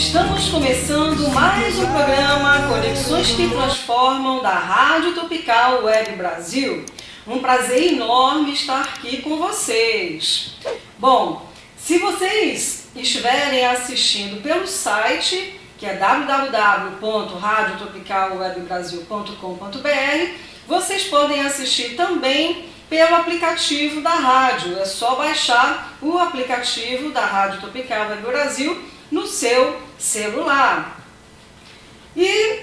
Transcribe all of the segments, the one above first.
Estamos começando mais um programa Conexões que Transformam da Rádio Tropical Web Brasil. Um prazer enorme estar aqui com vocês. Bom, se vocês estiverem assistindo pelo site, que é www.radiotropicalwebbrasil.com.br, vocês podem assistir também pelo aplicativo da rádio. É só baixar o aplicativo da Rádio Tropical Web Brasil no seu celular. E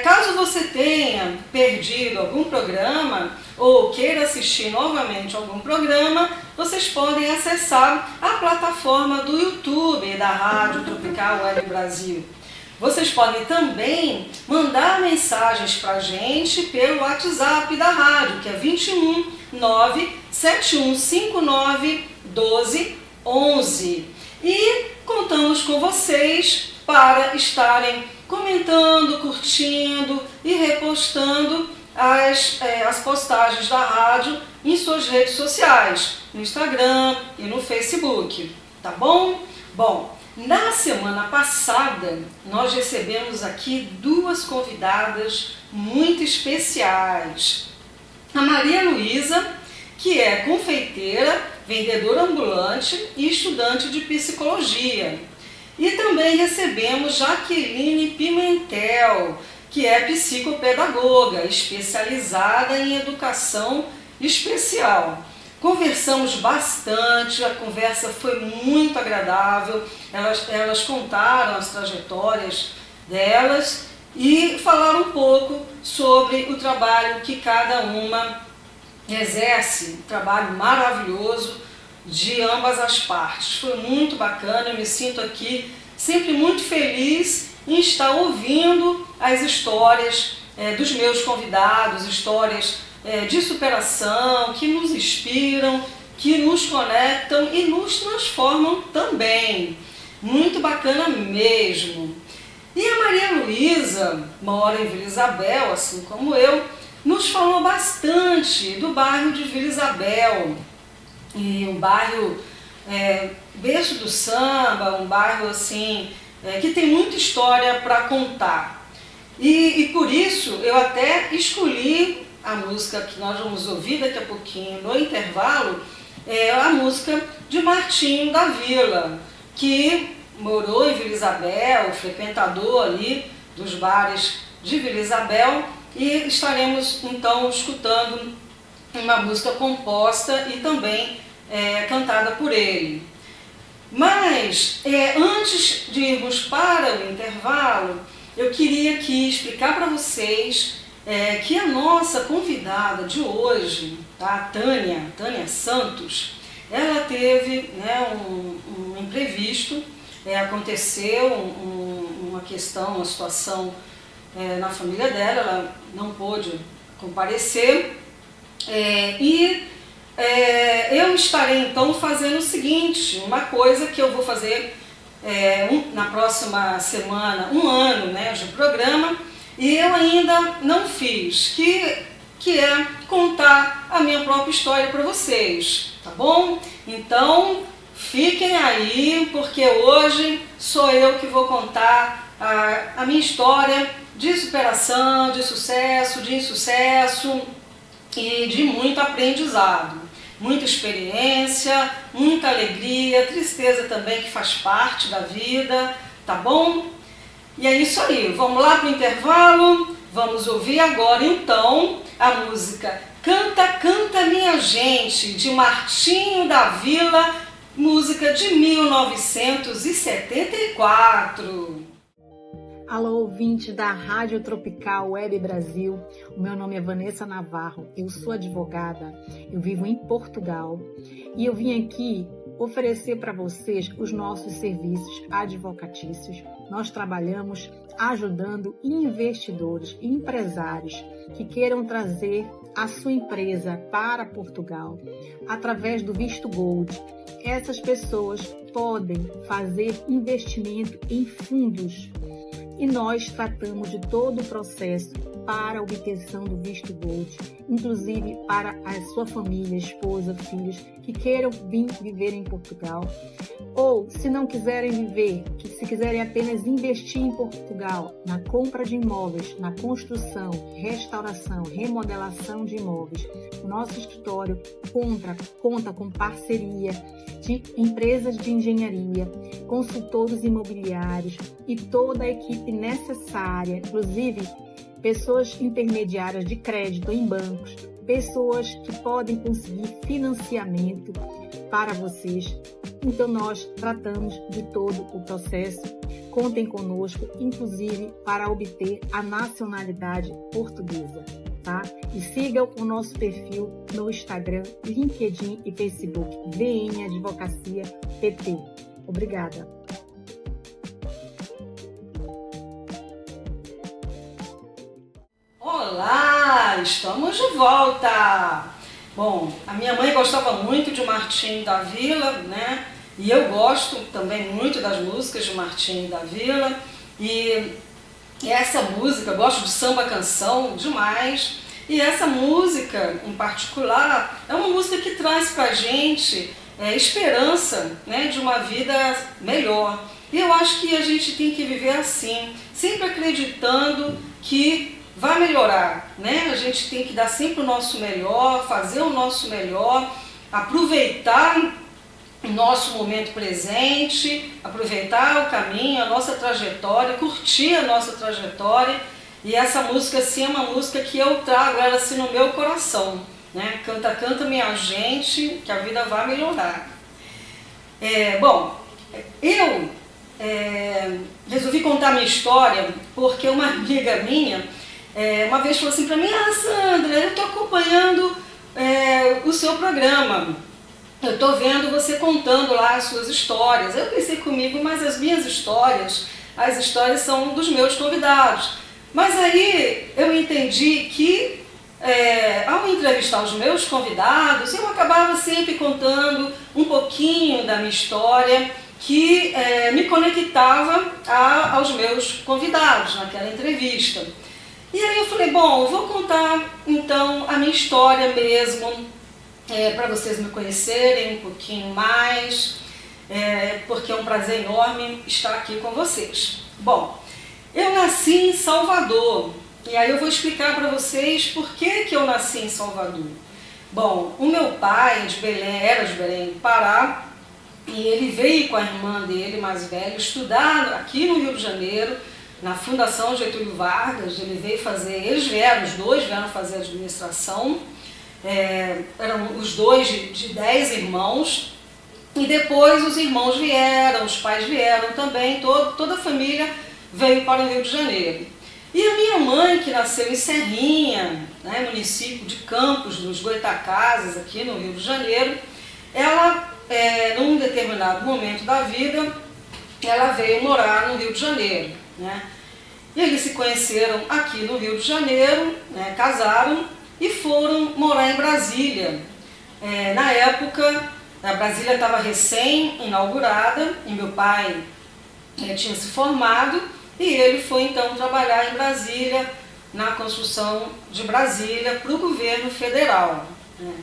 caso você tenha perdido algum programa ou queira assistir novamente algum programa, vocês podem acessar a plataforma do YouTube da Rádio Tropical Web Brasil. Vocês podem também mandar mensagens para a gente pelo WhatsApp da rádio, que é 21 97159 1211. E contamos com vocês para estarem comentando, curtindo e repostando as postagens da rádio em suas redes sociais, no Instagram e no Facebook, tá bom? Bom, na semana passada nós recebemos aqui duas convidadas muito especiais. A Maria Luísa, que é confeiteira, vendedora ambulante e estudante de psicologia. E também recebemos Jaqueline Pimentel, que é psicopedagoga, especializada em educação especial. Conversamos bastante, a conversa foi muito agradável, elas contaram as trajetórias delas e falaram um pouco sobre o trabalho que cada uma exerce, um trabalho maravilhoso de ambas as partes. Foi muito bacana, eu me sinto aqui sempre muito feliz em estar ouvindo as histórias dos meus convidados, histórias de superação, que nos inspiram, que nos conectam e nos transformam também. Muito bacana mesmo. E a Maria Luísa mora em Vila Isabel, assim como eu, nos falou bastante do bairro de Vila Isabel, e um bairro berço do samba, um bairro assim que tem muita história para contar. E por isso eu até escolhi a música que nós vamos ouvir daqui a pouquinho no intervalo, a música de Martinho da Vila, que morou em Vila Isabel, frequentador ali dos bares de Vila Isabel, e estaremos então escutando uma música composta e também cantada por ele. Mas antes de irmos para o intervalo, eu queria aqui explicar para vocês que a nossa convidada de hoje, a Tânia Santos, ela teve um imprevisto, aconteceu uma questão, uma situação na família dela, ela não pôde comparecer eu estarei então fazendo o seguinte, uma coisa que eu vou fazer na próxima semana, um ano de programa, e eu ainda não fiz, que é contar a minha própria história para vocês, tá bom? Então fiquem aí, porque hoje sou eu que vou contar a minha história de superação, de sucesso, de insucesso e de muito aprendizado. Muita experiência, muita alegria, tristeza também que faz parte da vida, tá bom? E é isso aí, vamos lá para o intervalo, vamos ouvir agora então a música Canta, Canta Minha Gente, de Martinho da Vila, música de 1974. Alô, ouvinte da Rádio Tropical Web Brasil, o meu nome é Vanessa Navarro, eu sou advogada, eu vivo em Portugal e eu vim aqui oferecer para vocês os nossos serviços advocatícios. Nós trabalhamos ajudando investidores e empresários que queiram trazer a sua empresa para Portugal através do Visto Gold. Essas pessoas podem fazer investimento em fundos e nós tratamos de todo o processo para a obtenção do Visto Gold, inclusive para a sua família, esposa, filhos que queiram vir viver em Portugal. Ou, se não quiserem viver, se quiserem apenas investir em Portugal, na compra de imóveis, na construção, restauração, remodelação de imóveis, o nosso escritório conta com parceria de empresas de engenharia, consultores imobiliários e toda a equipe necessária, inclusive pessoas intermediárias de crédito em bancos, pessoas que podem conseguir financiamento para vocês. Então nós tratamos de todo o processo. Contem conosco, inclusive para obter a nacionalidade portuguesa, tá? E sigam o nosso perfil no Instagram, LinkedIn e Facebook, VM Advocacia PT. Obrigada. Olá, estamos de volta! Bom, a minha mãe gostava muito de Martim da Vila, né? E eu gosto também muito das músicas de Martim da Vila. E essa música, eu gosto de samba canção demais. E essa música, em particular, é uma música que traz pra gente esperança, né, de uma vida melhor. E eu acho que a gente tem que viver assim, sempre acreditando que vai melhorar, né? A gente tem que dar sempre o nosso melhor, fazer o nosso melhor, aproveitar o nosso momento presente, aproveitar o caminho, a nossa trajetória, curtir a nossa trajetória. E essa música, assim, é uma música que eu trago ela assim no meu coração, né? Canta, canta minha gente, que a vida vai melhorar. Bom, eu resolvi contar minha história porque uma amiga minha uma vez falou assim para mim: Sandra, eu estou acompanhando o seu programa, eu estou vendo você contando lá as suas histórias. Eu pensei comigo, mas as minhas histórias, as histórias são dos meus convidados. Mas aí eu entendi que ao entrevistar os meus convidados, eu acabava sempre contando um pouquinho da minha história que me conectava aos meus convidados naquela entrevista. E aí eu falei, bom, eu vou contar então a minha história mesmo, para vocês me conhecerem um pouquinho mais, porque é um prazer enorme estar aqui com vocês. Bom, eu nasci em Salvador, e aí eu vou explicar para vocês por que eu nasci em Salvador. Bom, o meu pai era de Belém do Pará, e ele veio com a irmã dele mais velha estudar aqui no Rio de Janeiro, na Fundação Getúlio Vargas. Eles vieram, os dois vieram fazer administração, eram os dois de 10 irmãos, e depois os irmãos vieram, os pais vieram também, toda a família veio para o Rio de Janeiro. E a minha mãe, que nasceu em Serrinha, né, município de Campos dos Goitacazes, aqui no Rio de Janeiro, ela, num determinado momento da vida, ela veio morar no Rio de Janeiro, né? E eles se conheceram aqui no Rio de Janeiro, né, casaram e foram morar em Brasília. Na época, a Brasília estava recém-inaugurada e meu pai tinha se formado, e ele foi então trabalhar em Brasília, na construção de Brasília para o governo federal, né?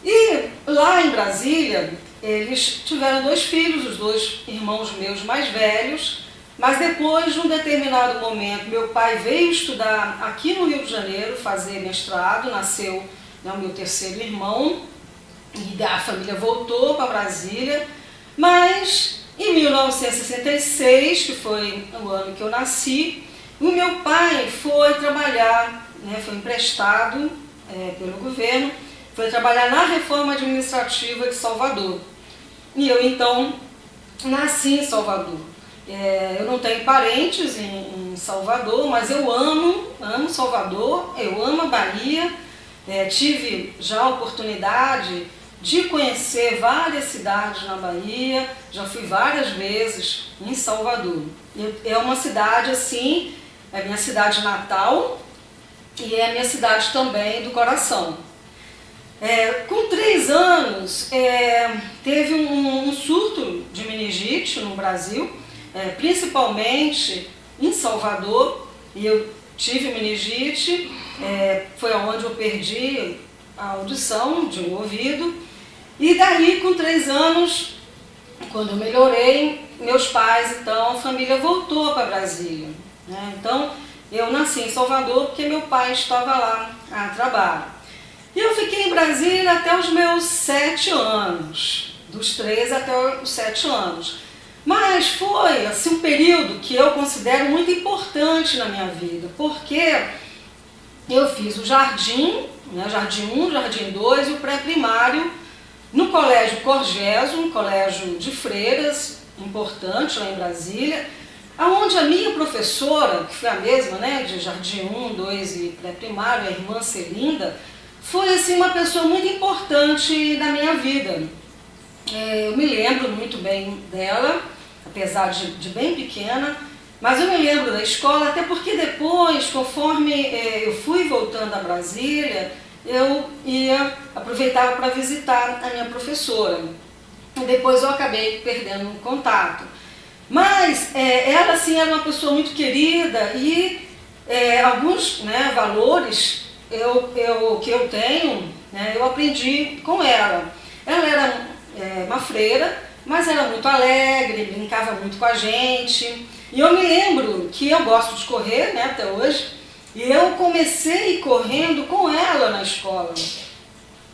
E lá em Brasília, eles tiveram 2 filhos, os 2 irmãos meus mais velhos, mas depois, de um determinado momento, meu pai veio estudar aqui no Rio de Janeiro, fazer mestrado, nasceu, né, o meu 3º irmão, e a família voltou para Brasília, mas em 1966, que foi o ano que eu nasci, o meu pai foi trabalhar, né, foi emprestado pelo governo, foi trabalhar na reforma administrativa de Salvador. E eu então nasci em Salvador. Eu não tenho parentes em Salvador, mas eu amo Salvador, eu amo a Bahia. Tive já a oportunidade de conhecer várias cidades na Bahia, já fui várias vezes em Salvador. É uma cidade assim, é a minha cidade natal e é a minha cidade também do coração. Com 3 anos, teve um surto de meningite no Brasil, principalmente em Salvador, e eu tive meningite, foi onde eu perdi a audição de um ouvido, e daí com 3 anos, quando eu melhorei, meus pais, então, a família voltou para Brasília, né? Então, eu nasci em Salvador porque meu pai estava lá a trabalho. E eu fiquei em Brasília até os meus 7 anos, dos 3 até os 7 anos. Mas foi assim, um período que eu considero muito importante na minha vida, porque eu fiz o jardim, né, jardim 1, jardim 2 e o pré-primário no Colégio Corgeso, um colégio de freiras importante lá em Brasília, onde a minha professora, que foi a mesma, né, de jardim 1, 2 e pré-primário, a irmã Celinda, foi assim, uma pessoa muito importante na minha vida. Eu me lembro muito bem dela, apesar de bem pequena, mas eu me lembro da escola, até porque depois, conforme eu fui voltando a Brasília, eu aproveitava para visitar a minha professora. E depois eu acabei perdendo o contato. Mas ela assim, era uma pessoa muito querida e alguns, né, valores que eu tenho, né, eu aprendi com ela. Ela era uma freira, mas era muito alegre, brincava muito com a gente. E eu me lembro que eu gosto de correr, né, até hoje, e eu comecei correndo com ela na escola.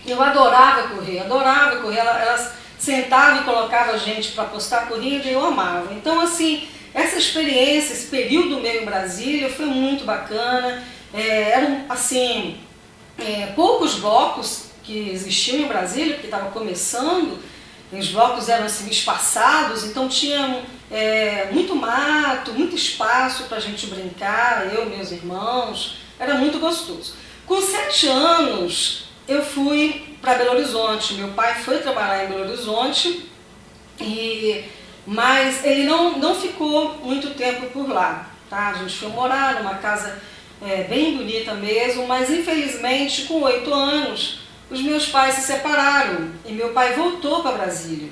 Eu adorava correr. Ela sentava e colocava a gente para postar corrida e eu amava. Então, assim, essa experiência, esse período meu em Brasília foi muito bacana. Eram, assim, poucos blocos que existiam em Brasília, porque estava começando. Os blocos eram assim, espaçados, então tinha muito mato, muito espaço para a gente brincar, eu e meus irmãos, era muito gostoso. Com 7 anos, eu fui para Belo Horizonte. Meu pai foi trabalhar em Belo Horizonte, mas ele não ficou muito tempo por lá. Tá? A gente foi morar numa casa bem bonita mesmo, mas infelizmente com 8 anos os meus pais se separaram e meu pai voltou para Brasília.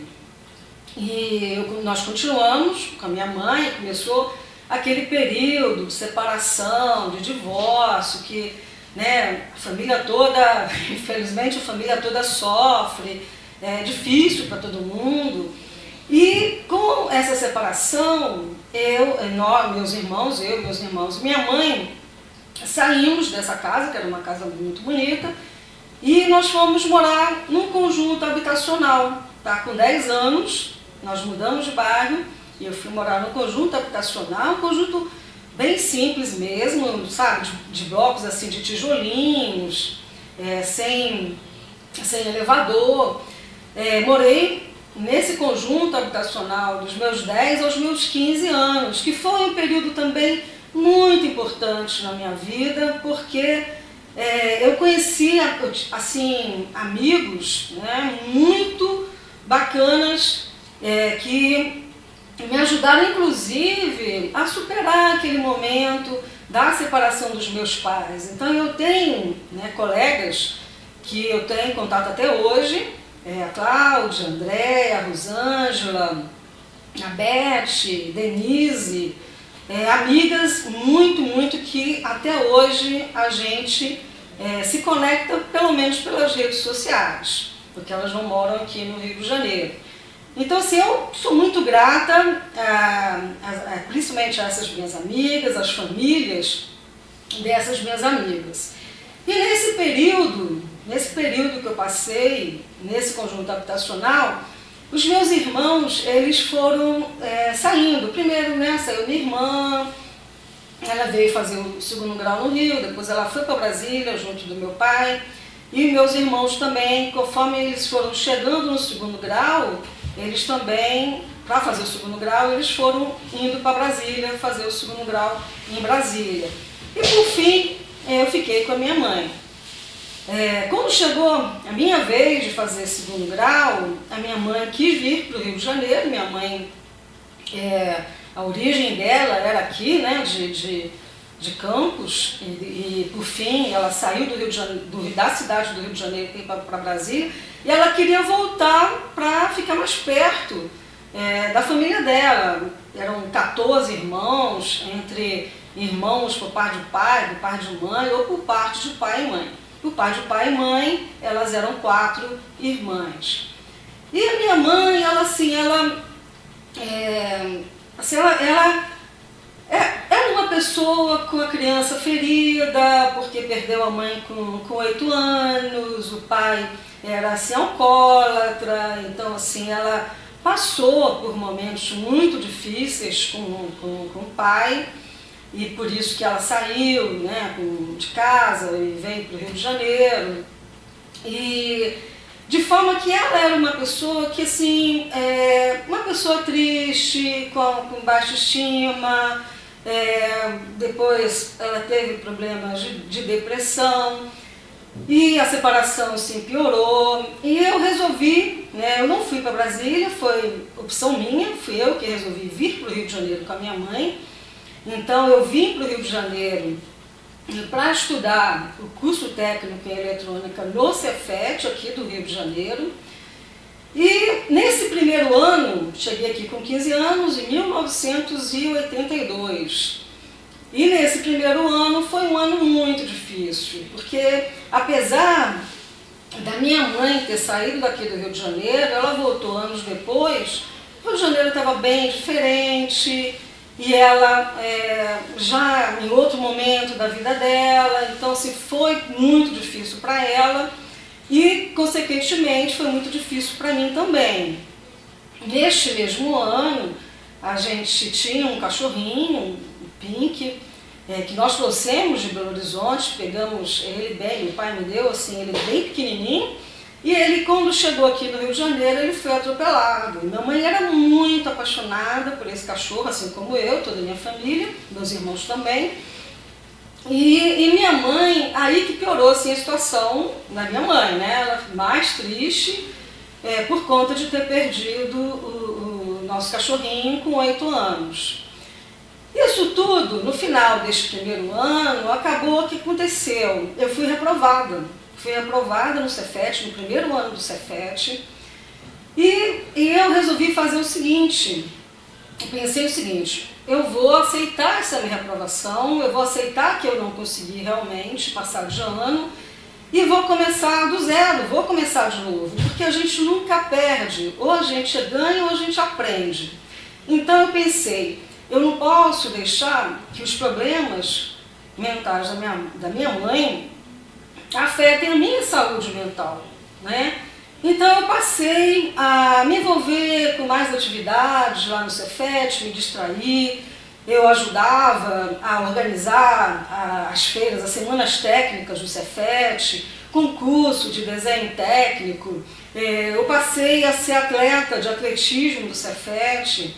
E nós continuamos com a minha mãe, começou aquele período de separação, de divórcio, que, né, a família toda, infelizmente a família toda sofre, é difícil para todo mundo. E com essa separação, meus irmãos e minha mãe, saímos dessa casa, que era uma casa muito bonita, e nós fomos morar num conjunto habitacional. Tá? Com 10 anos, nós mudamos de bairro e eu fui morar num conjunto habitacional, um conjunto bem simples mesmo, sabe, de blocos assim, de tijolinhos, sem elevador. Morei nesse conjunto habitacional dos meus 10 aos meus 15 anos, que foi um período também muito importante na minha vida, porque eu conheci assim, amigos, né, muito bacanas, que me ajudaram inclusive a superar aquele momento da separação dos meus pais. Então eu tenho, né, colegas que eu tenho contato até hoje, a Cláudia, a Andréa, a Rosângela, a Beth, Denise, amigas muito que até hoje a gente se conecta pelo menos pelas redes sociais, porque elas não moram aqui no Rio de Janeiro. Então, assim, eu sou muito grata, principalmente a essas minhas amigas, às famílias dessas minhas amigas. E nesse período que eu passei, nesse conjunto habitacional, os meus irmãos, eles foram saindo. Primeiro, né, saiu minha irmã, ela veio fazer o 2º grau no Rio, depois ela foi para Brasília, junto do meu pai. E meus irmãos também, conforme eles foram chegando no 2º grau, eles também, para fazer o 2º grau, eles foram indo para Brasília, fazer o 2º grau em Brasília. E por fim, eu fiquei com a minha mãe. Quando chegou a minha vez de fazer 2º grau, a minha mãe quis vir para o Rio de Janeiro. Minha mãe, a origem dela era aqui, né, de Campos, e por fim ela saiu da cidade do Rio de Janeiro para Brasília, e ela queria voltar para ficar mais perto da família dela. Eram 14 irmãos, entre irmãos por parte de pai, por parte de mãe, ou por parte de pai e mãe. Por parte de pai e mãe, elas eram 4 irmãs. E a minha mãe, ela assim, ela era uma pessoa com a criança ferida, porque perdeu a mãe com 8 anos, o pai era assim, alcoólatra, então assim, ela passou por momentos muito difíceis com o pai, e por isso que ela saiu, né, de casa e veio para o Rio de Janeiro. E de forma que ela era uma pessoa que, assim, uma pessoa triste, com baixa estima, depois ela teve problemas de depressão, e a separação assim, piorou, e eu resolvi, né, eu não fui para Brasília, foi opção minha, fui eu que resolvi vir para o Rio de Janeiro com a minha mãe. Então eu vim para o Rio de Janeiro para estudar o curso técnico em eletrônica no Cefet, aqui do Rio de Janeiro. E nesse primeiro ano, cheguei aqui com 15 anos, em 1982. E nesse primeiro ano foi um ano muito difícil, porque apesar da minha mãe ter saído daqui do Rio de Janeiro, ela voltou anos depois, o Rio de Janeiro estava bem diferente, e ela já em outro momento da vida dela, então assim, foi muito difícil para ela e, consequentemente, foi muito difícil para mim também. Neste mesmo ano, a gente tinha um cachorrinho, o Pink, que nós trouxemos de Belo Horizonte, pegamos ele bem, o pai me deu, assim, ele bem pequenininho, e ele, quando chegou aqui no Rio de Janeiro, ele foi atropelado. Minha mãe era muito apaixonada por esse cachorro, assim como eu, toda a minha família, meus irmãos também. E minha mãe, aí que piorou assim, a situação da minha mãe, né? Ela mais triste por conta de ter perdido o nosso cachorrinho com 8 anos. Isso tudo, no final deste primeiro ano, acabou o que aconteceu. Eu fui reprovada. Fui aprovada no Cefet, no primeiro ano do Cefet, e eu resolvi fazer o seguinte, eu pensei o seguinte, eu vou aceitar essa minha reprovação, eu vou aceitar que eu não consegui realmente passar de ano, e vou começar do zero, vou começar de novo, porque a gente nunca perde, ou a gente ganha ou a gente aprende. Então eu pensei, eu não posso deixar que os problemas mentais da minha mãe afetem a minha saúde mental, né? Então eu passei a me envolver com mais atividades lá no Cefet, me distrair, eu ajudava a organizar as feiras, as semanas técnicas do Cefet, concurso de desenho técnico, eu passei a ser atleta de atletismo do Cefet,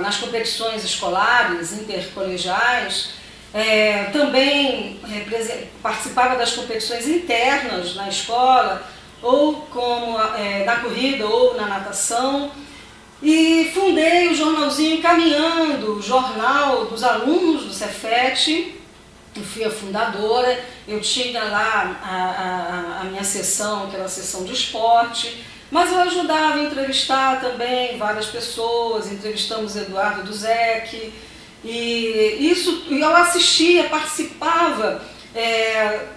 nas competições escolares, intercolegiais. Também participava das competições internas na escola, ou como na corrida ou na natação, e fundei o jornalzinho Caminhando, o jornal dos alunos do Cefet. Eu fui a fundadora, eu tinha lá a minha seção, que era a seção de esporte, mas eu ajudava a entrevistar também várias pessoas, entrevistamos Eduardo Duzec, e eu assistia, participava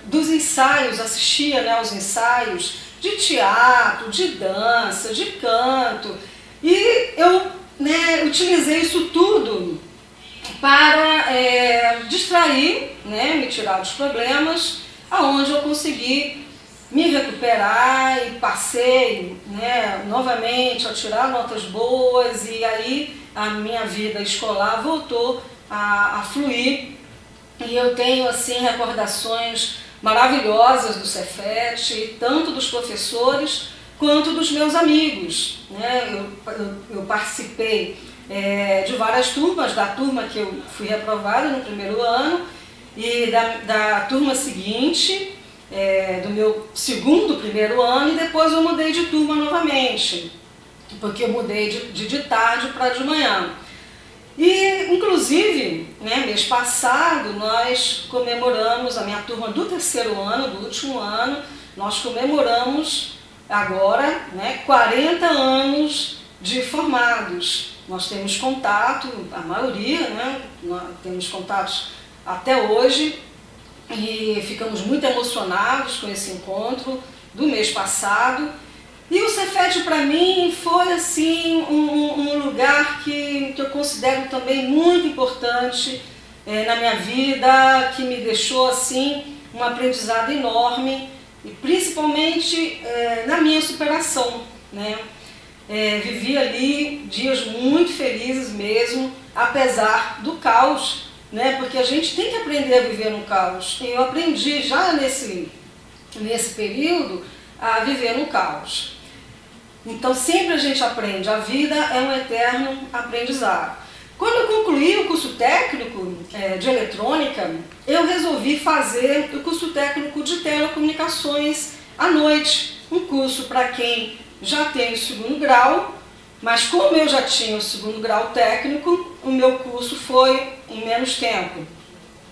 dos ensaios, assistia, né, aos ensaios de teatro, de dança, de canto, e eu, né, utilizei isso tudo para distrair, né, me tirar dos problemas, aonde eu consegui me recuperar e passei, né, novamente a tirar notas boas, e aí a minha vida escolar voltou a fluir, e eu tenho assim recordações maravilhosas do Cefet, tanto dos professores quanto dos meus amigos, né? Eu participei de várias turmas, da turma que eu fui reprovada no primeiro ano e da turma seguinte, do meu primeiro ano, e depois eu mudei de turma novamente, porque eu mudei de tarde para de manhã. E, inclusive, né, mês passado, nós comemoramos, a minha turma do terceiro ano, do último ano, nós comemoramos agora, né, 40 anos de formados. Nós temos contato, a maioria, né, nós temos contatos até hoje, e ficamos muito emocionados com esse encontro do mês passado. E o Cefet para mim foi assim um lugar que eu considero também muito importante na minha vida, que me deixou assim um aprendizado enorme, e principalmente na minha superação, né? Vivi ali dias muito felizes mesmo, apesar do caos, né? Porque a gente tem que aprender a viver no caos. E eu aprendi já nesse período a viver no caos. Então sempre a gente aprende, a vida é um eterno aprendizado. Quando eu concluí o curso técnico de eletrônica, eu resolvi fazer o curso técnico de telecomunicações à noite. Um curso para quem já tem o segundo grau, mas como eu já tinha o segundo grau técnico, o meu curso foi em menos tempo.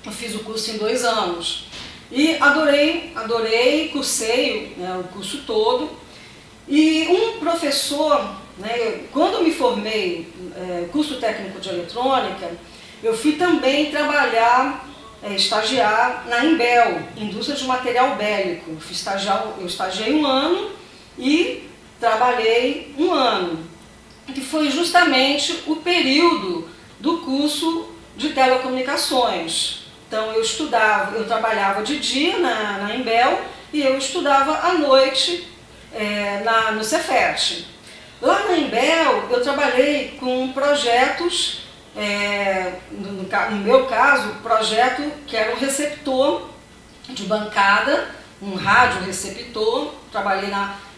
Eu fiz o curso em 2 anos. E adorei, cursei o curso todo. E um professor, né, quando eu me formei curso técnico de eletrônica, eu fui também trabalhar, estagiar na Imbel, Indústria de Material Bélico. Eu estagiei 1 ano e trabalhei 1 ano, que foi justamente o período do curso de telecomunicações. Então eu trabalhava de dia na Imbel e eu estudava à noite no Cefet. Lá na Imbel eu trabalhei com projetos, no meu caso, projeto que era um receptor de bancada, um rádio receptor. Trabalhei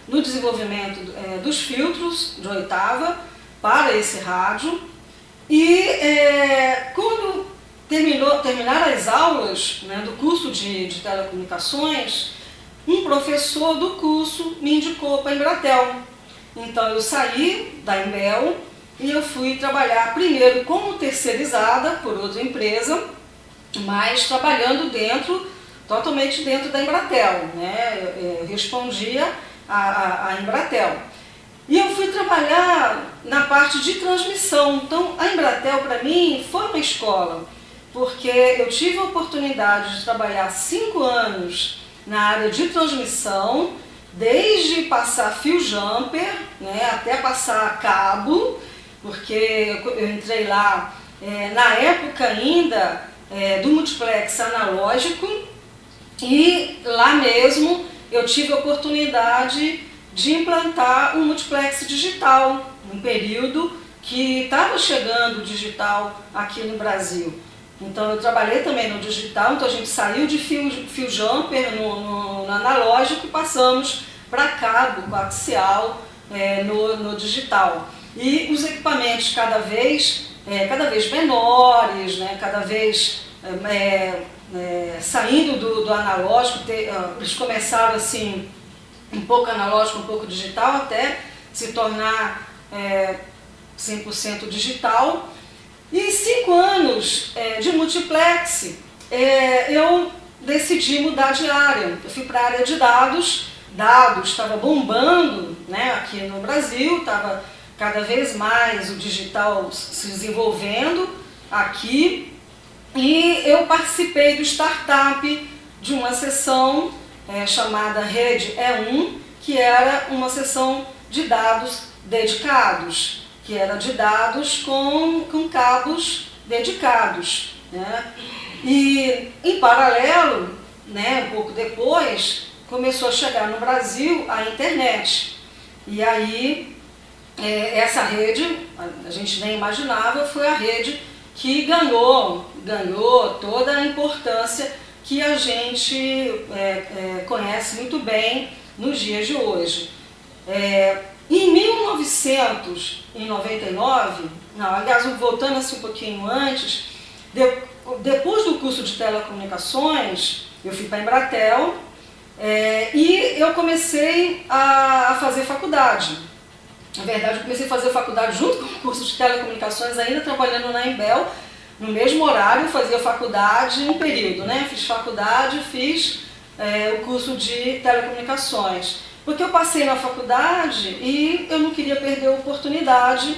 no desenvolvimento dos filtros de 8ª para esse rádio. E quando terminaram as aulas, né, do curso de telecomunicações, um professor do curso me indicou para a Embratel. Então eu saí da Imbel e eu fui trabalhar primeiro como terceirizada por outra empresa, mas trabalhando totalmente dentro da Embratel, né? Eu respondia à Embratel. E eu fui trabalhar na parte de transmissão. Então a Embratel para mim foi uma escola, porque eu tive a oportunidade de trabalhar 5 anos na área de transmissão, desde passar fio jumper, né, até passar cabo, porque eu entrei lá na época ainda do multiplex analógico, e lá mesmo eu tive a oportunidade de implantar um multiplex digital, um período que estava chegando o digital aqui no Brasil. Então eu trabalhei também no digital, então a gente saiu de fio jumper no analógico e passamos para cabo coaxial no digital. E os equipamentos cada vez menores, né, cada vez saindo do analógico, eles começaram assim, um pouco analógico, um pouco digital, até se tornar 100% digital. E 5 anos de multiplex, eu decidi mudar de área. Eu fui para a área de dados. Dados estava bombando, né, aqui no Brasil, estava cada vez mais o digital se desenvolvendo aqui. E eu participei do startup de uma sessão chamada Rede E1, que era uma sessão de dados dedicados, que era de dados com cabos dedicados, né? E, em paralelo, né, um pouco depois, começou a chegar no Brasil a internet. E aí, essa rede, a gente nem imaginava, foi a rede que ganhou toda a importância que a gente conhece muito bem nos dias de hoje. Em 1999, aliás, voltando assim um pouquinho antes, depois do curso de telecomunicações, eu fui para a Embratel e eu comecei a fazer faculdade. Na verdade, eu comecei a fazer faculdade junto com o curso de telecomunicações, ainda trabalhando na Imbel, no mesmo horário, fazia faculdade em período, né? Fiz faculdade, fiz o curso de telecomunicações. Porque eu passei na faculdade e eu não queria perder a oportunidade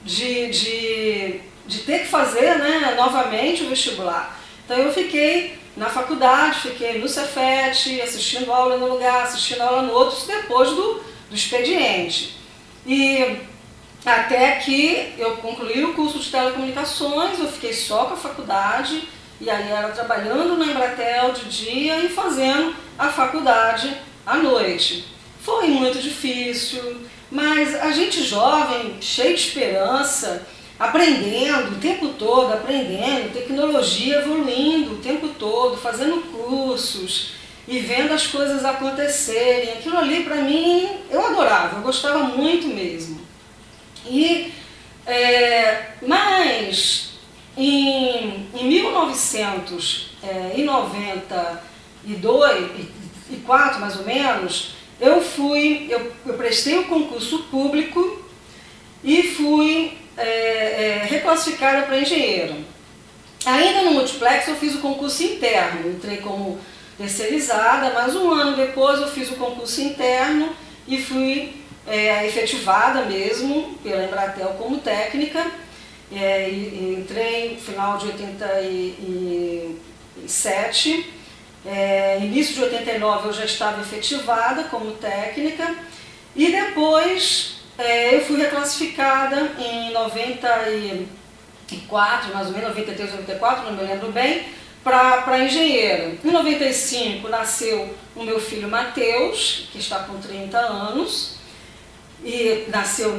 de ter que fazer, né, novamente o vestibular. Então eu fiquei na faculdade, fiquei no Cefet, assistindo aula num lugar, assistindo aula no outro, depois do expediente. E até que eu concluí o curso de telecomunicações, eu fiquei só com a faculdade, e aí era trabalhando na Embratel de dia e fazendo a faculdade à noite. Foi muito difícil, mas a gente jovem, cheio de esperança, aprendendo o tempo todo, aprendendo, tecnologia evoluindo o tempo todo, fazendo cursos e vendo as coisas acontecerem. Aquilo ali para mim eu adorava, eu gostava muito mesmo. Mas em 1994 mais ou menos, eu prestei o concurso público e fui reclassificada para engenheiro. Ainda no multiplex eu fiz o concurso interno, entrei como terceirizada, mas um ano depois eu fiz o concurso interno e fui efetivada mesmo pela Embratel como técnica. Entrei no final de 87, início de 89 eu já estava efetivada como técnica e depois eu fui reclassificada em 94, mais ou menos, 93, 94, não me lembro bem, para engenheiro. Em 95 nasceu o meu filho Matheus, que está com 30 anos, e eu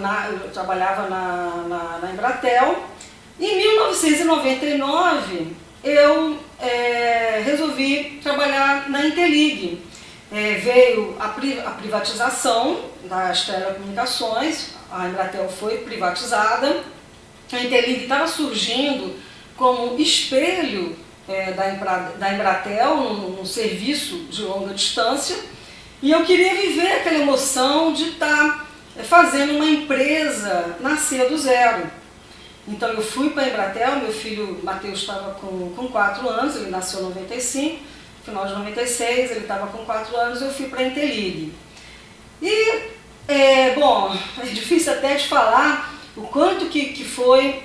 trabalhava na Embratel. Em 1999 eu resolvi trabalhar na Intelig. Veio a privatização das telecomunicações, a Embratel foi privatizada, a Intelig estava surgindo como espelho da Embratel, num serviço de longa distância, e eu queria viver aquela emoção de estar fazendo uma empresa nascer do zero. Então eu fui para a Embratel, meu filho Matheus estava com 4 anos, ele nasceu em 95, no final de 96, ele estava com 4 anos, eu fui para a Intelig. E, é difícil até de falar o quanto que foi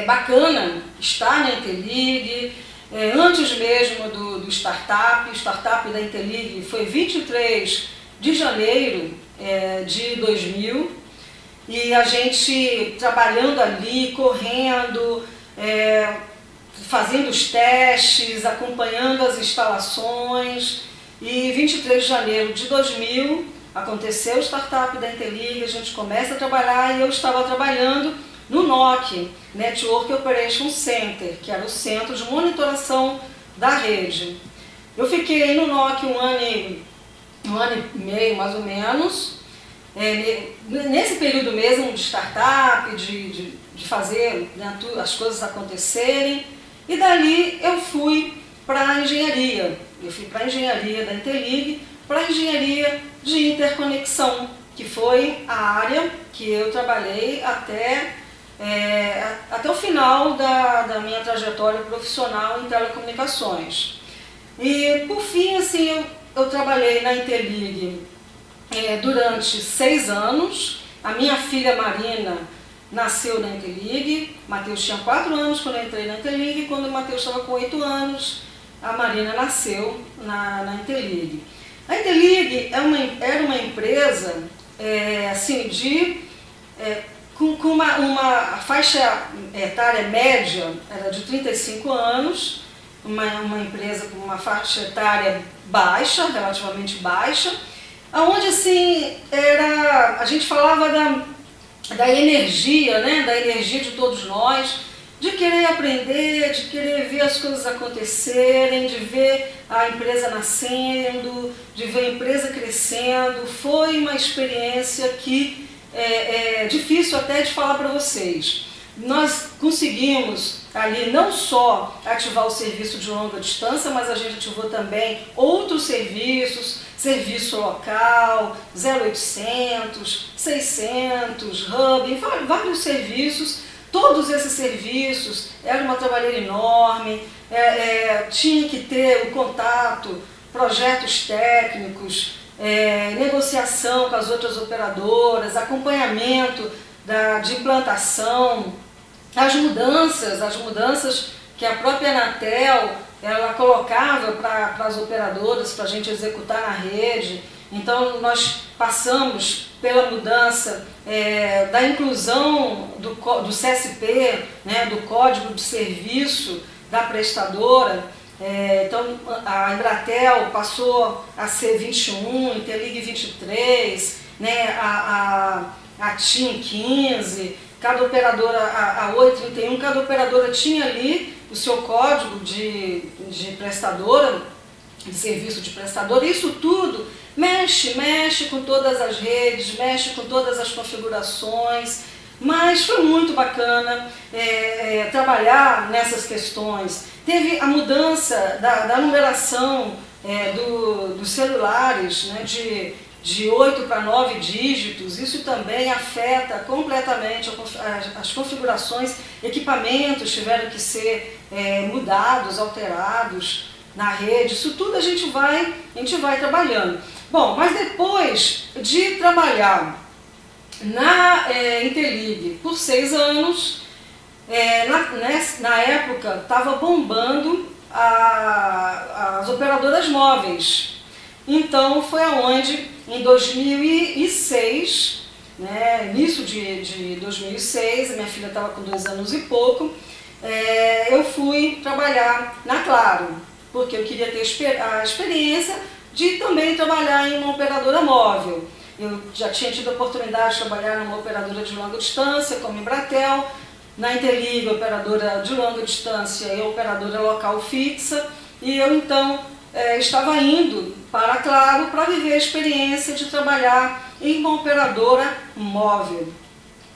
bacana estar na Intelig, antes mesmo do startup. O startup da Intelig foi 23 de janeiro de 2000, e a gente trabalhando ali, correndo, fazendo os testes, acompanhando as instalações, e 23 de janeiro de 2000 aconteceu o startup da Intelig, a gente começa a trabalhar e eu estava trabalhando no NOC, Network Operation Center, que era o centro de monitoração da rede. Eu fiquei no NOC um ano e meio mais ou menos, nesse período mesmo de startup, de fazer as coisas acontecerem, e dali eu fui para a engenharia. Eu fui para a engenharia da Intelig, para a engenharia de interconexão, que foi a área que eu trabalhei até o final da minha trajetória profissional em telecomunicações. E por fim, assim, eu trabalhei na Intelig durante 6 anos. A minha filha Marina nasceu na Intelig. Matheus tinha 4 anos quando eu entrei na Intelig, e quando o Matheus estava com 8 anos, a Marina nasceu na Intelig. A Intelig era uma empresa assim, com uma faixa etária média, era de 35 anos, uma empresa com uma faixa etária baixa, relativamente baixa, onde assim, a gente falava da energia, né, da energia de todos nós, de querer aprender, de querer ver as coisas acontecerem, de ver a empresa nascendo, de ver a empresa crescendo. Foi uma experiência que é difícil até de falar para vocês. Nós conseguimos ali não só ativar o serviço de longa distância, mas a gente ativou também outros serviços, serviço local, 0800, 600, Hub, vários serviços. Todos esses serviços, era uma trabalheira enorme, tinha que ter o contato, projetos técnicos, negociação com as outras operadoras, acompanhamento de implantação, as mudanças que a própria Anatel ela colocava para as operadoras, para a gente executar na rede. Então nós passamos pela mudança da inclusão do CSP, né, do Código de Serviço da prestadora. Então a Embratel passou a ser 21, Interlig 23, né, a TIM 15, cada operadora, a Oi 31, cada operadora tinha ali o seu código de prestadora, de serviço de prestadora. Isso tudo mexe com todas as redes, mexe com todas as configurações, mas foi muito bacana trabalhar nessas questões. Teve a mudança da numeração dos celulares, né, de 8 para 9 dígitos. Isso também afeta completamente as configurações. Equipamentos tiveram que ser mudados, alterados na rede. Isso tudo a gente vai trabalhando. Bom, mas depois de trabalhar na Interlig por 6 anos, na época estava bombando as operadoras móveis. Então foi aonde, em 2006, né, início de 2006, a minha filha estava com 2 anos e pouco, eu fui trabalhar na Claro, porque eu queria ter a experiência de também trabalhar em uma operadora móvel. Eu já tinha tido a oportunidade de trabalhar numa operadora de longa distância, como Embratel, na Interlig, operadora de longa distância e operadora local fixa, e eu então estava indo para a Claro para viver a experiência de trabalhar em uma operadora móvel.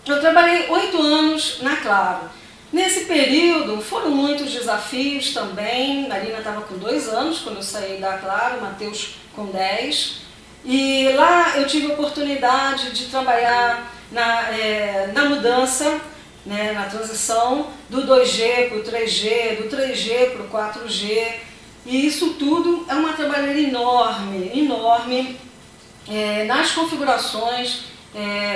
Eu trabalhei 8 anos na Claro. Nesse período foram muitos desafios também. Marina estava com 2 anos quando eu saí da Claro, Matheus com 10. E lá eu tive a oportunidade de trabalhar na mudança, né, na transição do 2G para o 3G, do 3G para o 4G. E isso tudo é uma trabalheira enorme, nas configurações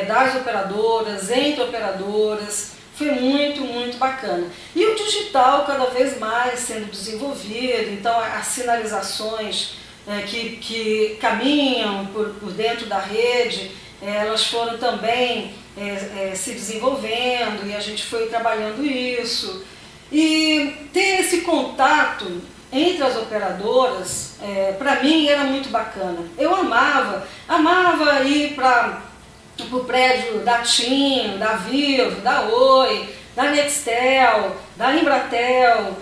das operadoras, entre operadoras. Foi muito bacana. E o digital cada vez mais sendo desenvolvido, então as sinalizações que caminham por dentro da rede, elas foram também se desenvolvendo e a gente foi trabalhando isso. E ter esse contato entre as operadoras, para mim era muito bacana. Eu amava ir para o prédio da TIM, da Vivo, da Oi, da Nextel, da Embratel,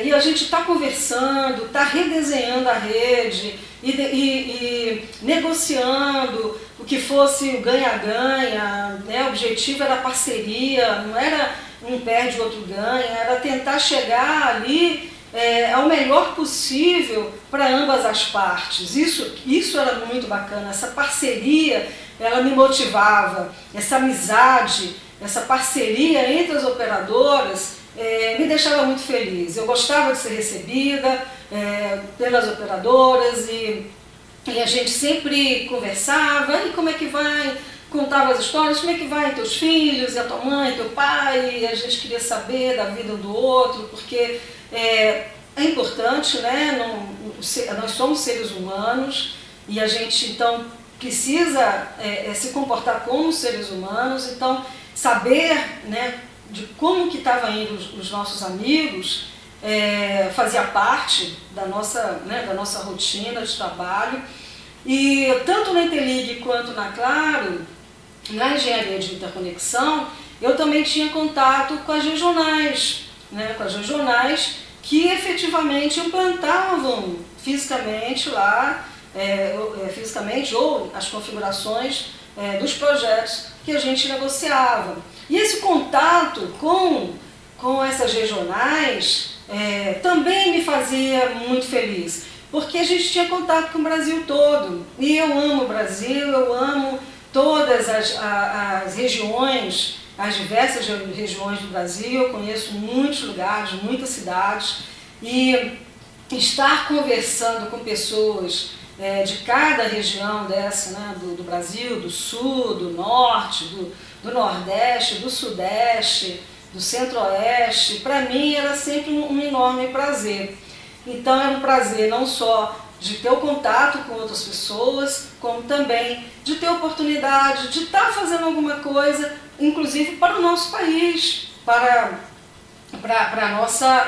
e a gente está conversando, está redesenhando a rede e negociando o que fosse o ganha-ganha, né? O objetivo era parceria, não era um perde, o outro ganha, era tentar chegar ali ao melhor possível para ambas as partes. Isso era muito bacana, essa parceria, ela me motivava, essa amizade, essa parceria entre as operadoras me deixava muito feliz. Eu gostava de ser recebida pelas operadoras e a gente sempre conversava, e como é que vai, contava as histórias, como é que vai teus filhos, e a tua mãe, teu pai, e a gente queria saber da vida um do outro, porque é importante, né? Nós somos seres humanos e a gente então precisa se comportar como seres humanos, então saber, né, de como que estavam indo os nossos amigos fazia parte da nossa rotina de trabalho. E tanto na Interlig quanto na Claro, na engenharia de interconexão, eu também tinha contato com as regionais, né, que efetivamente implantavam fisicamente lá, ou as configurações dos projetos que a gente negociava. E esse contato com essas regionais também me fazia muito feliz, porque a gente tinha contato com o Brasil todo. E eu amo o Brasil, eu amo todas as regiões, as diversas regiões do Brasil. Eu conheço muitos lugares, muitas cidades, e estar conversando com pessoas de cada região dessa, né, do Brasil, do Sul, do Norte, do Nordeste, do Sudeste, do Centro-Oeste, para mim era sempre um enorme prazer. Então é um prazer não só de ter o contato com outras pessoas, como também de ter a oportunidade de estar fazendo alguma coisa, inclusive para o nosso país, para a nossa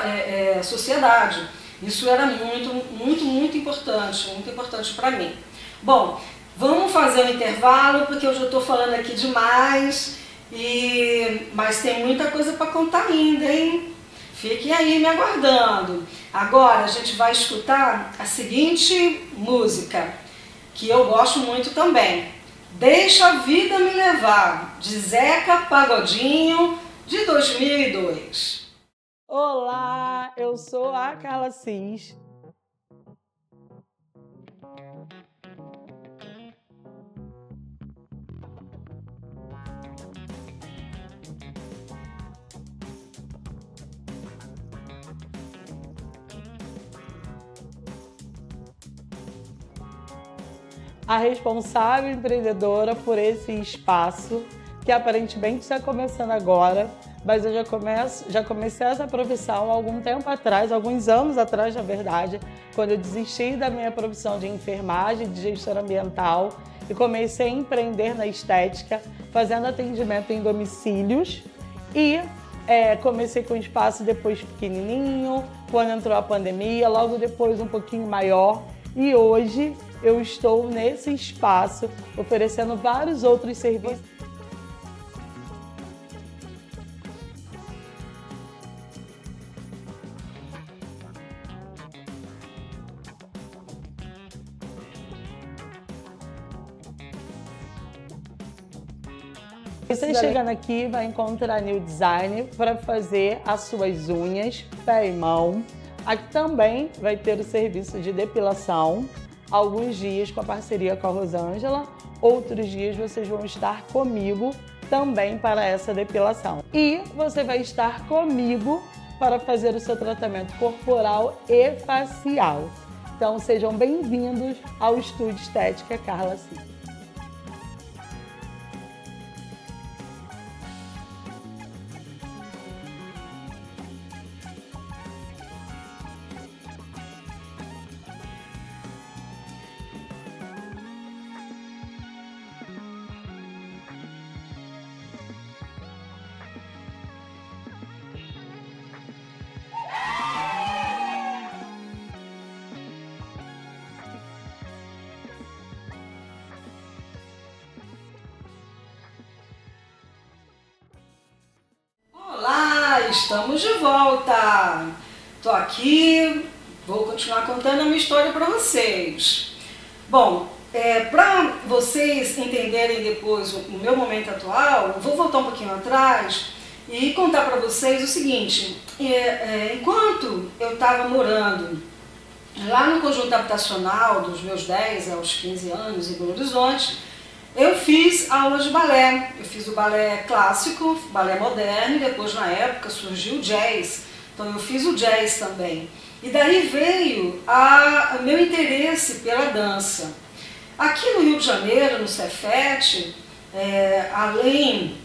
sociedade. Isso era muito importante para mim. Bom, vamos fazer um intervalo, porque eu já estou falando aqui demais, mas tem muita coisa para contar ainda, hein? Fiquem aí me aguardando. Agora a gente vai escutar a seguinte música, que eu gosto muito também. Deixa a Vida Me Levar, de Zeca Pagodinho, de 2002. Olá, eu sou a Carla Cis. A responsável empreendedora por esse espaço, que aparentemente está começando agora, mas eu já comecei essa profissão há algum tempo atrás, alguns anos atrás, na verdade, quando eu desisti da minha profissão de enfermagem, de gestora ambiental, e comecei a empreender na estética, fazendo atendimento em domicílios, e comecei com um espaço depois pequenininho, quando entrou a pandemia, logo depois um pouquinho maior, e hoje eu estou nesse espaço oferecendo vários outros serviços. Você chegando aqui vai encontrar New Design para fazer as suas unhas, pé e mão. Aqui também vai ter o serviço de depilação. Alguns dias com a parceria com a Rosângela, outros dias vocês vão estar comigo também para essa depilação. E você vai estar comigo para fazer o seu tratamento corporal e facial. Então sejam bem-vindos ao Estúdio Estética Carla Cis. Estamos de volta! Estou aqui, vou continuar contando a minha história para vocês. Bom, para vocês entenderem depois o meu momento atual, vou voltar um pouquinho atrás e contar para vocês o seguinte. Enquanto eu estava morando lá no conjunto habitacional dos meus 10 aos 15 anos em Belo Horizonte, eu fiz aulas de balé. Eu fiz o balé clássico, balé moderno, e depois na época surgiu o jazz. Então eu fiz o jazz também. E daí veio o meu interesse pela dança. Aqui no Rio de Janeiro, no Cefet, além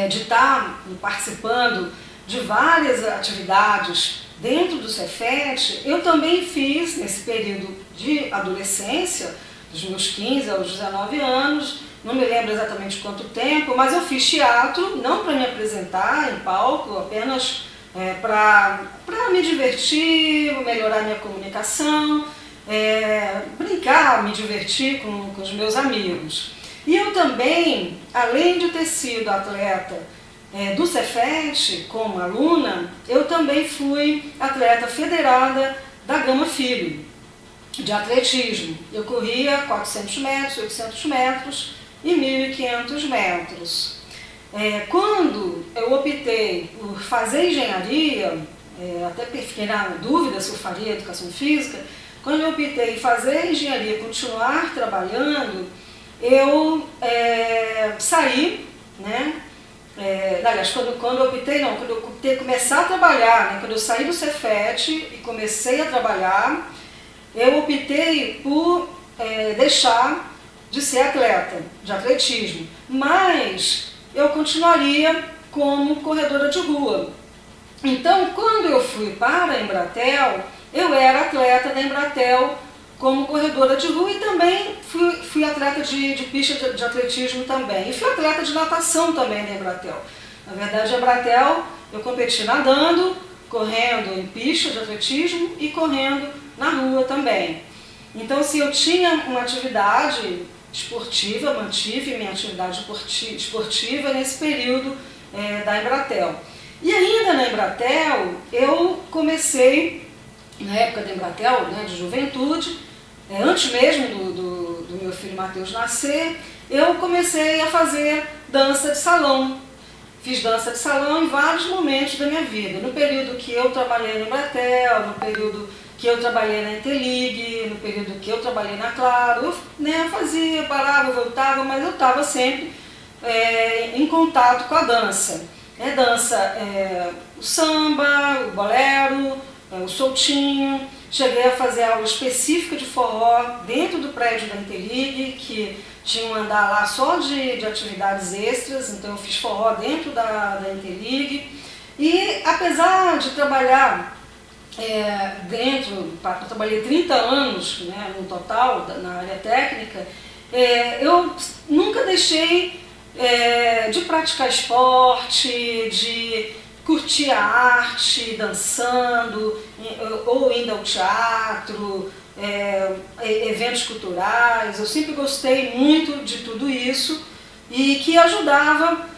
de estar participando de várias atividades dentro do Cefet, eu também fiz, nesse período de adolescência, dos meus 15 aos 19 anos, não me lembro exatamente quanto tempo, mas eu fiz teatro, não para me apresentar em palco, apenas para me divertir, melhorar minha comunicação, brincar, me divertir com os meus amigos. E eu também, além de ter sido atleta do Cefet como aluna, eu também fui atleta federada da Gama Filho, de atletismo. Eu corria 400 metros, 800 metros e 1.500 metros. Quando eu optei por fazer engenharia, até fiquei na dúvida se eu faria educação física, quando eu optei em fazer engenharia e continuar trabalhando, eu saí, né? Aliás, quando eu optei começar a trabalhar, né? Quando eu saí do Cefet e comecei a trabalhar, eu optei por deixar de ser atleta, de atletismo, mas eu continuaria como corredora de rua. Então, quando eu fui para a Embratel, eu era atleta da Embratel como corredora de rua e também fui atleta de pista de atletismo também. E fui atleta de natação também da Embratel. Na verdade, a Embratel eu competi nadando, correndo em pista de atletismo e correndo na rua também. Então, assim, eu tinha uma atividade esportiva, mantive minha atividade esportiva nesse período da Embratel. E ainda na Embratel, eu comecei, na época da Embratel, né, de juventude, antes mesmo do meu filho Matheus nascer, eu comecei a fazer dança de salão. Fiz dança de salão em vários momentos da minha vida. No período que eu trabalhei na Embratel, no período que eu trabalhei na Interlig, no período que eu trabalhei na Claro, eu fazia, parava, voltava, mas eu estava sempre em contato com a dança. Dança, o samba, o bolero, o soltinho. Cheguei a fazer aula específica de forró dentro do prédio da Interlig, que tinha um andar lá só de atividades extras, então eu fiz forró dentro da Interlig. E apesar de trabalhar eu trabalhei 30 anos, né, no total, na área técnica, eu nunca deixei de praticar esporte, de curtir a arte, dançando, ou indo ao teatro, eventos culturais. Eu sempre gostei muito de tudo isso e que ajudava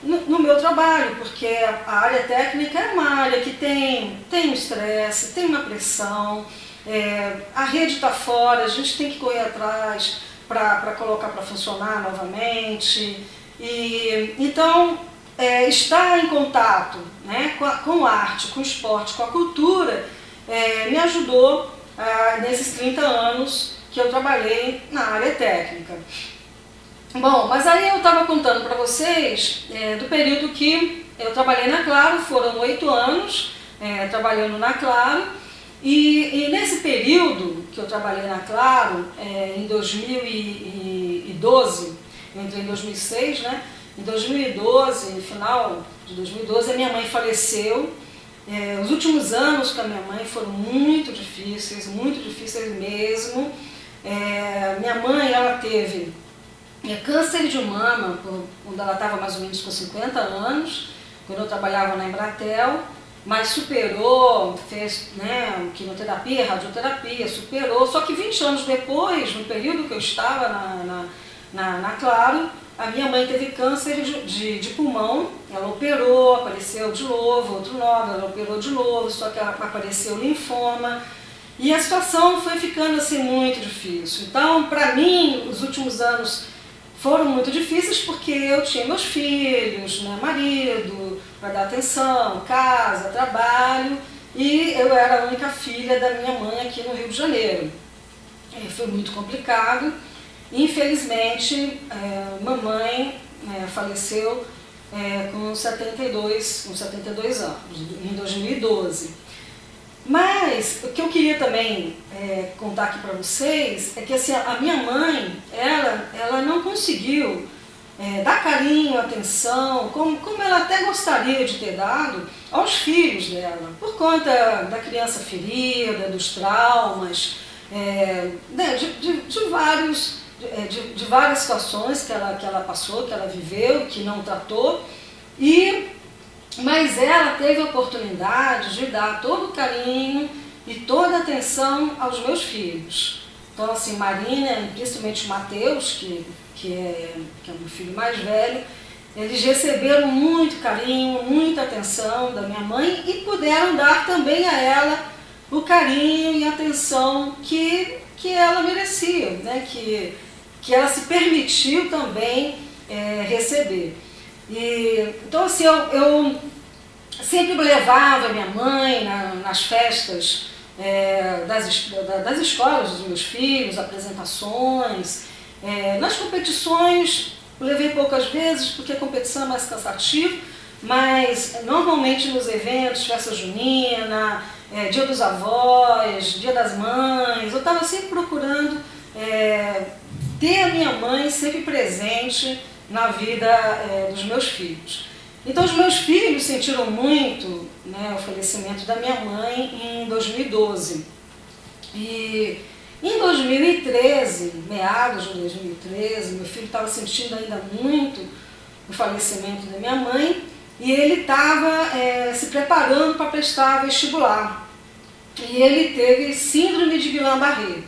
no meu trabalho, porque a área técnica é uma área que tem um estresse, tem uma pressão, a rede está fora, a gente tem que correr atrás para colocar para funcionar novamente. E então, estar em contato, né, com a arte, com o esporte, com a cultura, me ajudou nesses 30 anos que eu trabalhei na área técnica. Bom, mas aí eu estava contando para vocês do período que eu trabalhei na Claro, foram 8 anos trabalhando na Claro, e nesse período que eu trabalhei na Claro, em 2012, eu entrei em 2006, né? Em 2012, no final de 2012, a minha mãe faleceu. Os últimos anos com a minha mãe foram muito difíceis mesmo. Minha mãe, ela teve câncer de mama quando ela estava mais ou menos com 50 anos, quando eu trabalhava na Embratel, mas superou, fez quimioterapia, radioterapia, superou. Só que 20 anos depois, no período que eu estava na Claro, a minha mãe teve câncer de pulmão, ela operou, apareceu de novo, outro nódulo, ela operou de novo, só que apareceu linfoma. E a situação foi ficando assim muito difícil. Então, para mim, os últimos anos foram muito difíceis porque eu tinha meus filhos, né, marido, para dar atenção, casa, trabalho, e eu era a única filha da minha mãe aqui no Rio de Janeiro. Foi muito complicado. Infelizmente, mamãe faleceu com 72 anos, em 2012. Mas o que eu queria também contar aqui para vocês é que assim, a minha mãe, ela não conseguiu dar carinho, atenção, como ela até gostaria de ter dado aos filhos dela, por conta da criança ferida, dos traumas, de várias situações que ela passou, que ela viveu, que não tratou, mas ela teve a oportunidade de dar todo o carinho e toda a atenção aos meus filhos. Então, assim, Marina, principalmente Matheus, que é o meu filho mais velho, eles receberam muito carinho, muita atenção da minha mãe e puderam dar também a ela o carinho e a atenção que ela merecia, né? Que ela se permitiu também receber. Então, assim, eu sempre levava minha mãe nas festas das escolas dos meus filhos, apresentações. Nas competições, eu levei poucas vezes, porque a competição é mais cansativa, mas normalmente nos eventos, festa junina, dia dos avós, dia das mães, eu estava sempre procurando ter a minha mãe sempre presente na vida dos meus filhos. Então os meus filhos sentiram muito, né, o falecimento da minha mãe em 2012. E em 2013, meados de 2013, meu filho estava sentindo ainda muito o falecimento da minha mãe e ele estava se preparando para prestar vestibular. E ele teve síndrome de Guillain-Barré.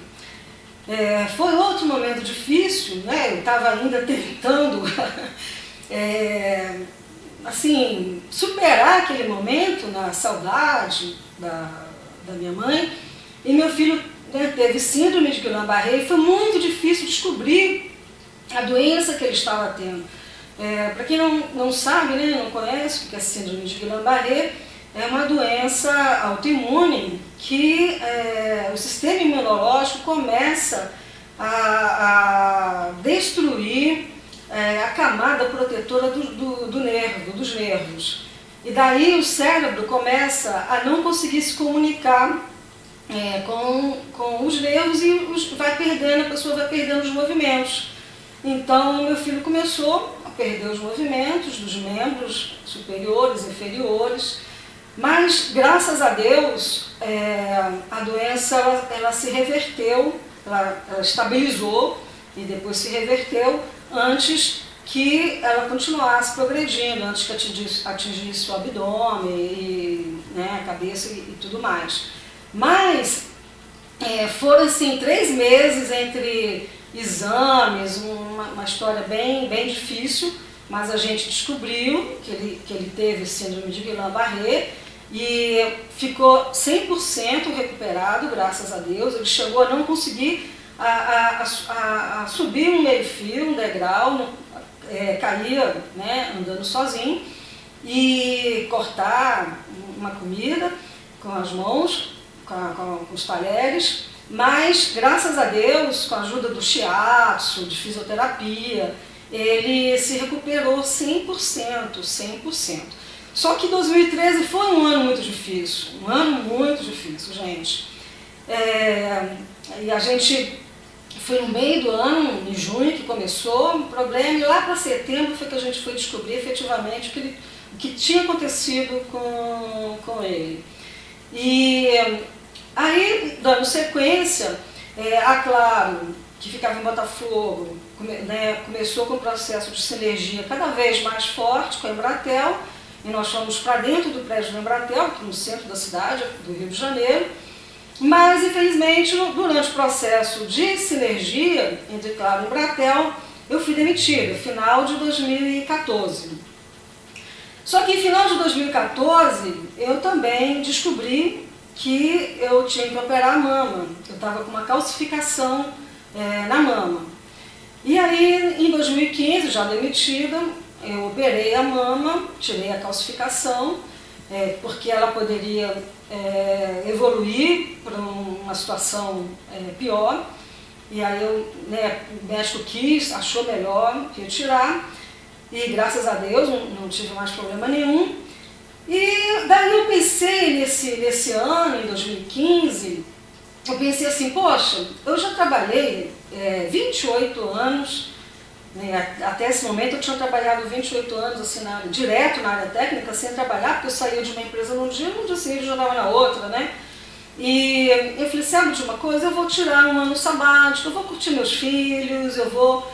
Foi outro momento difícil, né? Eu estava ainda tentando assim, superar aquele momento na saudade da minha mãe. E meu filho, né, teve síndrome de Guillain-Barré e foi muito difícil descobrir a doença que ele estava tendo. Para quem não sabe, né, não conhece o que é síndrome de Guillain-Barré, é uma doença autoimune que o sistema imunológico começa a destruir a camada protetora do nervo, dos nervos. E daí o cérebro começa a não conseguir se comunicar com os nervos e a pessoa vai perdendo os movimentos. Então meu filho começou a perder os movimentos dos membros superiores, inferiores, mas graças a Deus a doença ela se reverteu, ela estabilizou e depois se reverteu antes que ela continuasse progredindo, antes que atingisse o abdômen e, né, a cabeça e tudo mais. Mas foram assim 3 meses entre exames, uma história bem difícil, mas a gente descobriu que ele teve síndrome de Guillain-Barré e ficou 100% recuperado, graças a Deus. Ele chegou a não conseguir a subir um meio-fio, um degrau, caía, né, andando sozinho, e cortar uma comida com as mãos, com os talheres, mas graças a Deus, com a ajuda do shiatsu, de fisioterapia, ele se recuperou 100%. Só que 2013 foi um ano muito difícil, gente. E a gente foi no meio do ano, em junho, que começou o problema, e lá para setembro foi que a gente foi descobrir efetivamente o que tinha acontecido com ele. E aí, dando sequência, a Claro, que ficava em Botafogo, né, começou com o processo de sinergia cada vez mais forte com a Embratel, e nós fomos para dentro do prédio da Embratel, aqui no centro da cidade, do Rio de Janeiro. Mas, infelizmente, durante o processo de sinergia entre Claro e Embratel, eu fui demitida, no final de 2014. Só que, no final de 2014, eu também descobri que eu tinha que operar a mama. Eu estava com uma calcificação na mama. E aí, em 2015, já demitida, eu operei a mama, tirei a calcificação, porque ela poderia evoluir para uma situação pior. E aí o médico achou melhor retirar, e graças a Deus não tive mais problema nenhum. E daí eu pensei nesse ano, em 2015, eu pensei assim, poxa, eu já trabalhei 28 anos, né, até esse momento eu tinha trabalhado 28 anos assim, direto na área técnica, sem trabalhar, porque eu saía de uma empresa num dia, no dia seguinte eu já estava na outra, né? E eu falei, sabe de uma coisa, eu vou tirar um ano sabático, eu vou curtir meus filhos, eu vou,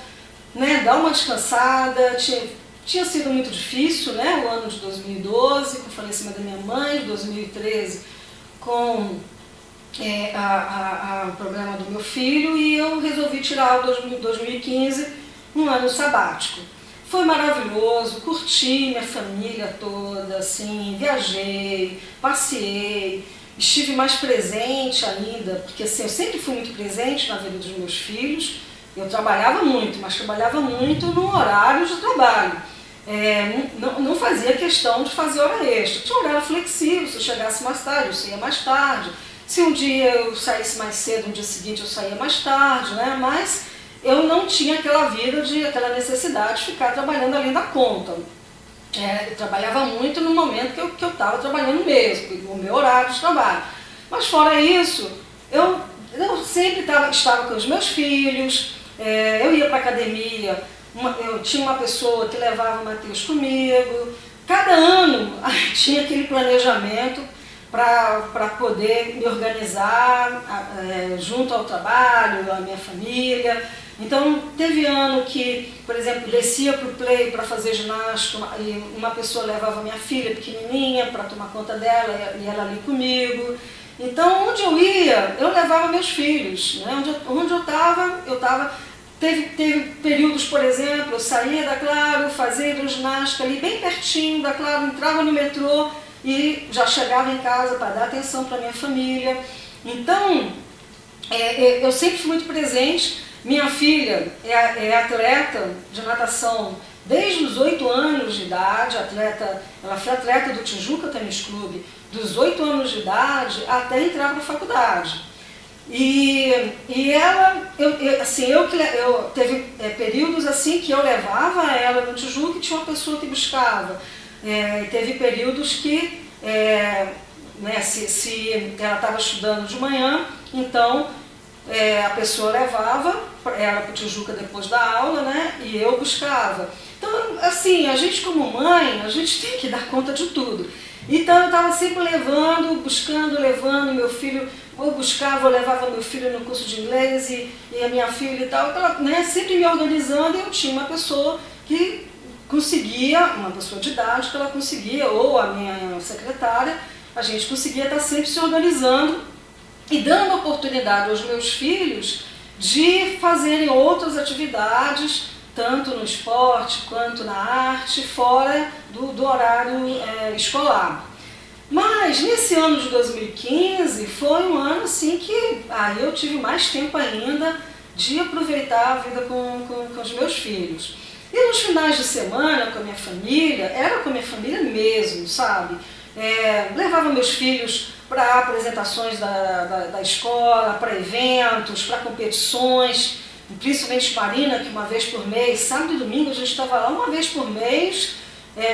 né, dar uma descansada. Tinha sido muito difícil, né, o ano de 2012, com o falecimento da minha mãe, de 2013, com o problema do meu filho, e eu resolvi tirar o 2015, um ano sabático. Foi maravilhoso, curti minha família toda, assim, viajei, passeei, estive mais presente ainda, porque assim, eu sempre fui muito presente na vida dos meus filhos. Eu trabalhava muito, mas trabalhava muito no horário de trabalho. Não fazia questão de fazer hora extra. Tinha horário flexível, se eu chegasse mais tarde, eu saía mais tarde. Se um dia eu saísse mais cedo, no dia seguinte eu saía mais tarde, né? Mas eu não tinha aquela vida, aquela necessidade de ficar trabalhando além da conta. Eu trabalhava muito no momento que eu estava trabalhando mesmo, no meu horário de trabalho. Mas fora isso, eu sempre estava com os meus filhos, eu ia para a academia, eu tinha uma pessoa que levava o Matheus comigo, cada ano tinha aquele planejamento para poder me organizar junto ao trabalho, à minha família. Então, teve ano que, por exemplo, descia para o play para fazer ginástica e uma pessoa levava minha filha pequenininha para tomar conta dela e ela ali comigo. Então, onde eu ia, eu levava meus filhos. Né? Onde eu estava. Teve períodos, por exemplo, eu saía da Claro, fazia ginástica ali bem pertinho da Claro, entrava no metrô e já chegava em casa para dar atenção para minha família. Então, eu sempre fui muito presente. Minha filha é atleta de natação desde os 8 anos de idade, ela foi atleta do Tijuca Tênis Clube, dos 8 anos de idade até entrar para a faculdade. E ela, eu teve períodos assim que eu levava ela no Tijuca e tinha uma pessoa que buscava. Teve períodos que, se ela estava estudando de manhã, então a pessoa levava ela para o Tijuca depois da aula, né? E eu buscava. Então, assim, a gente como mãe, a gente tem que dar conta de tudo. Então eu estava sempre levando meu filho, eu levava meu filho no curso de inglês e a minha filha e tal, né, sempre me organizando, e eu tinha uma pessoa que conseguia, uma pessoa de idade que ela conseguia, ou a minha secretária, a gente conseguia estar sempre se organizando e dando oportunidade aos meus filhos de fazerem outras atividades, tanto no esporte quanto na arte, fora do horário escolar. Mas nesse ano de 2015 foi um ano assim que eu tive mais tempo ainda de aproveitar a vida com os meus filhos. E nos finais de semana com a minha família, era com a minha família mesmo, sabe? Levava meus filhos para apresentações da escola, para eventos, para competições, principalmente Marina, que uma vez por mês, sábado e domingo, a gente estava lá uma vez por mês,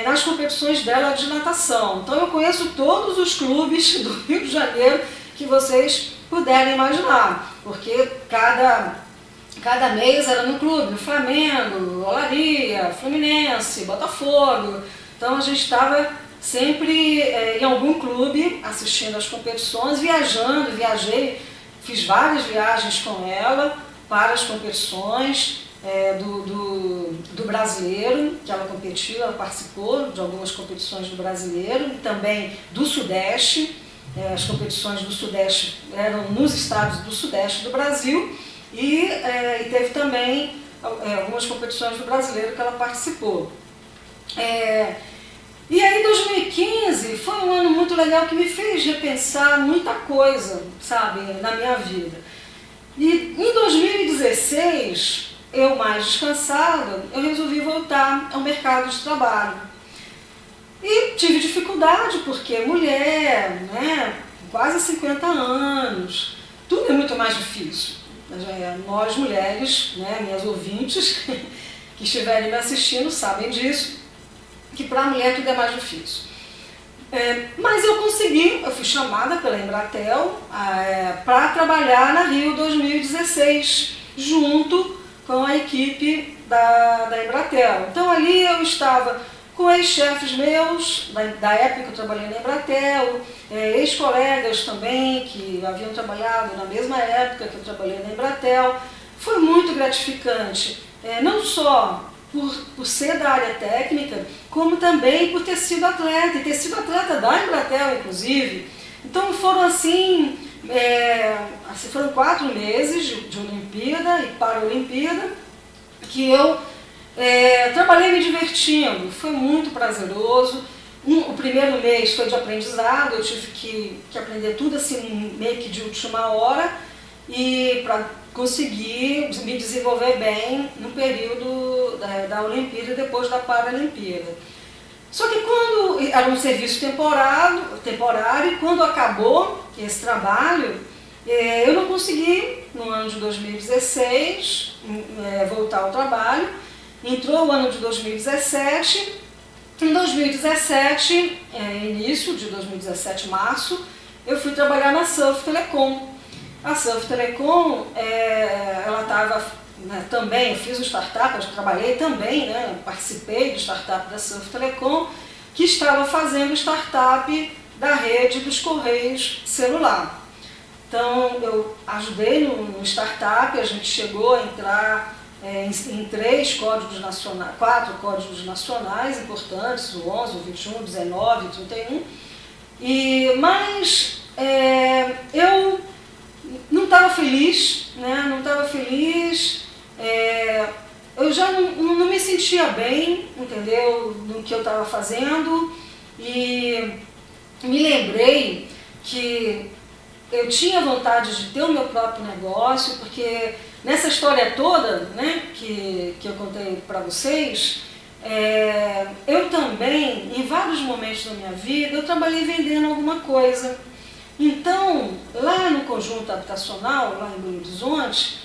nas competições dela de natação. Então eu conheço todos os clubes do Rio de Janeiro que vocês puderem imaginar, porque cada mês era no clube, no Flamengo, Olaria, Fluminense, Botafogo. Então a gente estava sempre em algum clube assistindo às competições, viajei, fiz várias viagens com ela para as competições do brasileiro, que ela competiu, ela participou de algumas competições do brasileiro e também do Sudeste. As competições do Sudeste eram nos estados do Sudeste do Brasil e teve também algumas competições do brasileiro que ela participou. E aí 2015 foi um ano muito legal que me fez repensar muita coisa, sabe, na minha vida. E em 2016, eu mais descansada, eu resolvi voltar ao mercado de trabalho. E tive dificuldade porque mulher, né, quase 50 anos, tudo é muito mais difícil. Nós mulheres, né, minhas ouvintes que estiverem me assistindo sabem disso, que para a mulher tudo é mais difícil. Mas eu fui chamada pela Embratel para trabalhar na Rio 2016, junto com a equipe da Embratel. Então ali eu estava com ex-chefes meus, da época que eu trabalhei na Embratel, ex-colegas também que haviam trabalhado na mesma época que eu trabalhei na Embratel. Foi muito gratificante, não só por ser da área técnica, como também por ter sido atleta, e ter sido atleta da Embratel, inclusive. Então foram assim, foram 4 meses de Olimpíada e Paralimpíada, que eu trabalhei me divertindo, foi muito prazeroso. O primeiro mês foi de aprendizado, eu tive que aprender tudo assim, meio que de última hora, e para conseguir me desenvolver bem no período da Olimpíada e depois da Paralimpíada. Só que quando era um serviço temporário, e quando acabou esse trabalho, eu não consegui, no ano de 2016, voltar ao trabalho. Entrou o ano de 2017. Em 2017, início de 2017, março, eu fui trabalhar na Surf Telecom. A Surf Telecom, ela estava também, eu fiz um startup, eu trabalhei também, né, participei do startup da Surf Telecom, que estava fazendo startup da rede dos Correios celular. Então, eu ajudei no startup, a gente chegou a entrar em 3 códigos nacionais, 4 códigos nacionais importantes, o 11, o 21, o 19, o 31, mas eu não estava feliz, né? Não estava feliz, eu já não me sentia bem, entendeu, no que eu estava fazendo, e me lembrei que eu tinha vontade de ter o meu próprio negócio, porque nessa história toda, né, que eu contei para vocês, eu também, em vários momentos da minha vida, eu trabalhei vendendo alguma coisa. Então, lá no conjunto habitacional, lá em Belo Horizonte,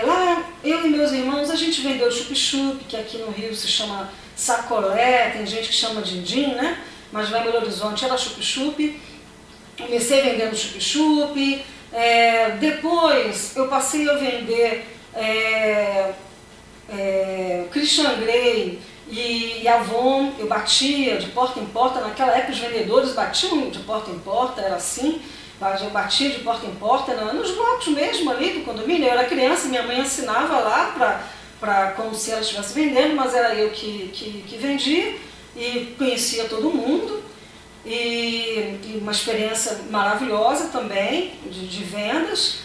lá eu e meus irmãos, a gente vendeu chup-chup, que aqui no Rio se chama sacolé, tem gente que chama din-din, né? Mas lá em Belo Horizonte era chup-chup. Comecei vendendo chup-chup, depois eu passei a vender Christian Grey e Avon. Eu batia de porta em porta, naquela época os vendedores batiam de porta em porta, era assim, eu batia de porta em porta, nos blocos mesmo ali do condomínio. Eu era criança, minha mãe ensinava lá como se ela estivesse vendendo, mas era eu que vendia e conhecia todo mundo. E uma experiência maravilhosa também de vendas.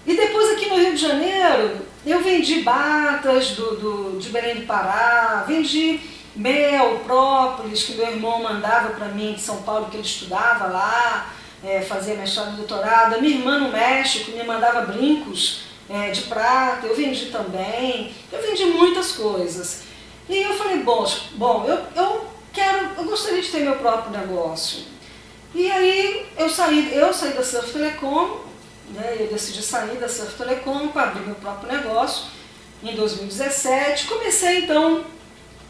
E depois aqui no Rio de Janeiro eu vendi batas de Belém do Pará, vendi mel, própolis, que meu irmão mandava para mim de São Paulo, que ele estudava lá, fazia mestrado e doutorado. A minha irmã no México me mandava brincos de prata, eu vendi também. Eu vendi muitas coisas. E eu falei, bom, eu gostaria de ter meu próprio negócio. E aí eu saí da Surf Telecom, né, eu decidi sair da Surf Telecom para abrir meu próprio negócio em 2017. Comecei então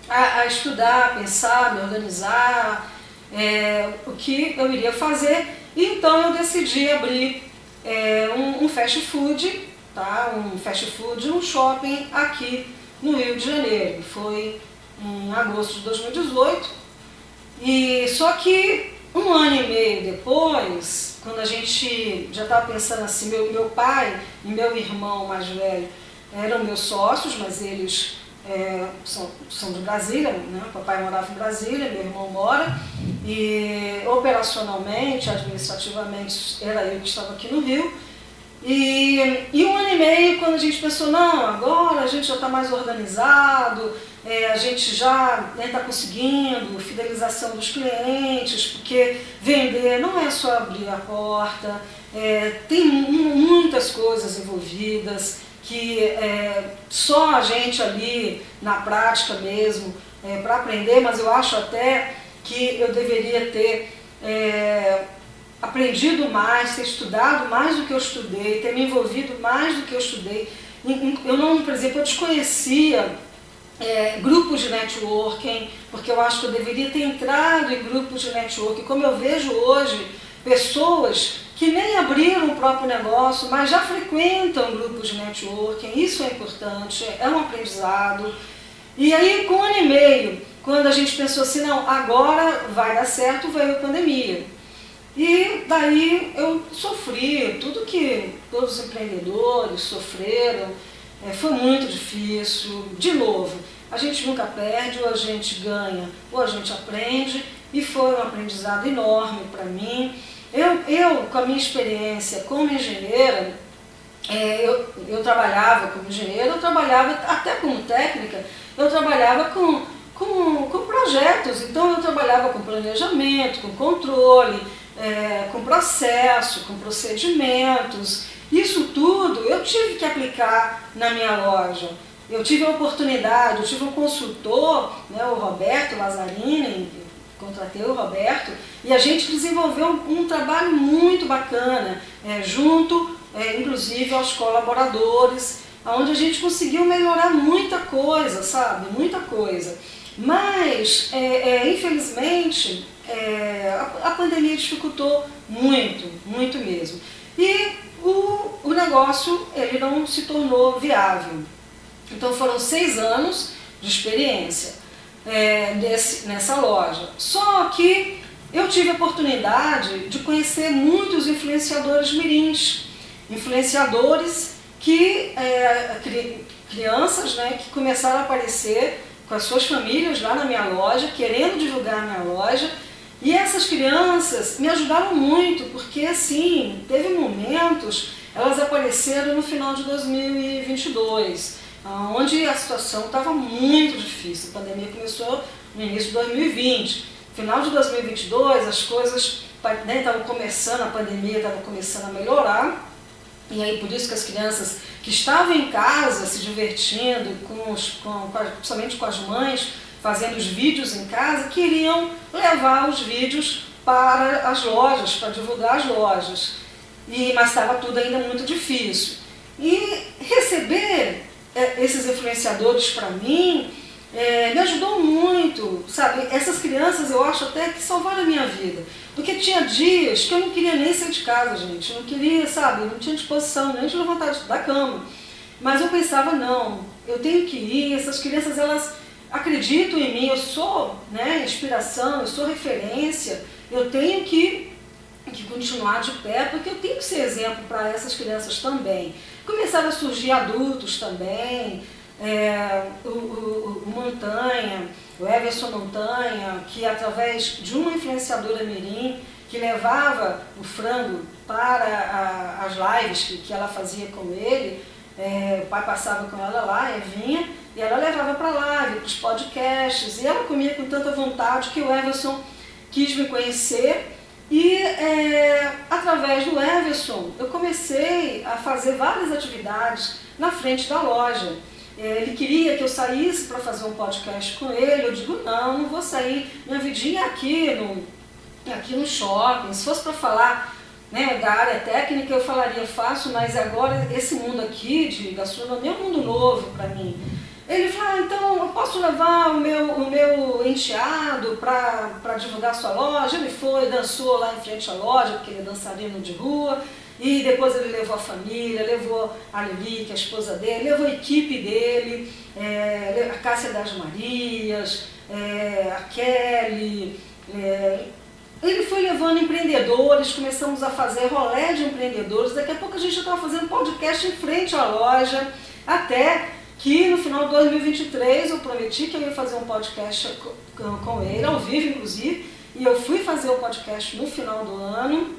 a estudar, a pensar, me organizar, o que eu iria fazer. E então eu decidi abrir um fast food, tá? Um shopping aqui no Rio de Janeiro. Foi em agosto de 2018, e só que 1 ano e meio depois, quando a gente já estava pensando assim, meu pai e meu irmão mais velho eram meus sócios, mas eles são de Brasília, né? O papai morava em Brasília, meu irmão mora, e operacionalmente, administrativamente, era eu que estava aqui no Rio. E 1 ano e meio, quando a gente pensou, não, agora a gente já está mais organizado, a gente já está conseguindo fidelização dos clientes, porque vender não é só abrir a porta, tem muitas coisas envolvidas que só a gente ali na prática mesmo para aprender, mas eu acho até que eu deveria ter aprendido mais, ter estudado mais do que eu estudei, ter me envolvido mais do que eu estudei. Eu não, por exemplo, eu desconhecia grupos de networking, porque eu acho que eu deveria ter entrado em grupos de networking, como eu vejo hoje pessoas que nem abriram o próprio negócio, mas já frequentam grupos de networking. Isso é importante, é um aprendizado. E aí, com 1 ano e meio, quando a gente pensou assim, não, agora vai dar certo, veio a pandemia. E daí eu sofri tudo que todos os empreendedores sofreram, foi muito difícil. De novo, a gente nunca perde, ou a gente ganha, ou a gente aprende, e foi um aprendizado enorme para mim. Eu, com a minha experiência como engenheira, eu trabalhava como engenheira, eu trabalhava até como técnica, eu trabalhava com projetos, então eu trabalhava com planejamento, com controle, com processo, com procedimentos. Isso tudo eu tive que aplicar na minha loja. Eu tive a oportunidade, eu tive um consultor, né, o Roberto Lazzarini, contratei o Roberto, e a gente desenvolveu um trabalho muito bacana, junto, inclusive, aos colaboradores, onde a gente conseguiu melhorar muita coisa, sabe? Muita coisa. Mas, infelizmente, a pandemia dificultou muito, muito mesmo. E o negócio ele não se tornou viável. Então foram 6 anos de experiência. nessa loja. Só que eu tive a oportunidade de conhecer muitos influenciadores mirins, influenciadores que, crianças, né, que começaram a aparecer com as suas famílias lá na minha loja, querendo divulgar a minha loja. E essas crianças me ajudaram muito, porque assim, teve momentos, elas apareceram no final de 2022, onde a situação estava muito difícil. A pandemia começou no início de 2020. Final de 2022, as coisas estavam começando, a pandemia estava começando a melhorar. E aí, por isso que as crianças que estavam em casa se divertindo, principalmente com as mães, fazendo os vídeos em casa, queriam levar os vídeos para as lojas, para divulgar as lojas. Mas estava tudo ainda muito difícil. E receber esses influenciadores para mim me ajudou muito, sabe? Essas crianças eu acho até que salvaram a minha vida. Porque tinha dias que eu não queria nem sair de casa, gente. Eu não queria, sabe? Eu não tinha disposição nem de levantar da cama. Mas eu pensava, não, eu tenho que ir. Essas crianças, elas acreditam em mim. Eu sou, né, inspiração, eu sou referência. Eu tenho que continuar de pé, porque eu tenho que ser exemplo para essas crianças também. Começaram a surgir adultos também. O Montanha, o Everson Montanha, que através de uma influenciadora mirim que levava o frango para as lives que ela fazia com ele, o pai passava com ela lá, Evinha, e ela levava para a live, para os podcasts, e ela comia com tanta vontade que o Everson quis me conhecer. E através do Everson eu comecei a fazer várias atividades na frente da loja. Ele queria que eu saísse para fazer um podcast com ele. Eu digo, não vou sair, minha vidinha é aqui no shopping. Se fosse para falar, né, da área técnica, eu falaria fácil, mas agora esse mundo aqui de gastronomia é um mundo novo para mim. Ele falou, então eu posso levar o meu enteado para divulgar a sua loja? Ele foi, dançou lá em frente à loja, porque ele é dançarino de rua. E depois ele levou a família, levou a Lili, que é a esposa dele, levou a equipe dele, a Cássia das Marias, a Kelly. Ele foi levando empreendedores, começamos a fazer rolê de empreendedores. Daqui a pouco a gente já estava fazendo podcast em frente à loja, até que no final de 2023 eu prometi que eu ia fazer um podcast com ele, ao vivo inclusive, e eu fui fazer o podcast no final do ano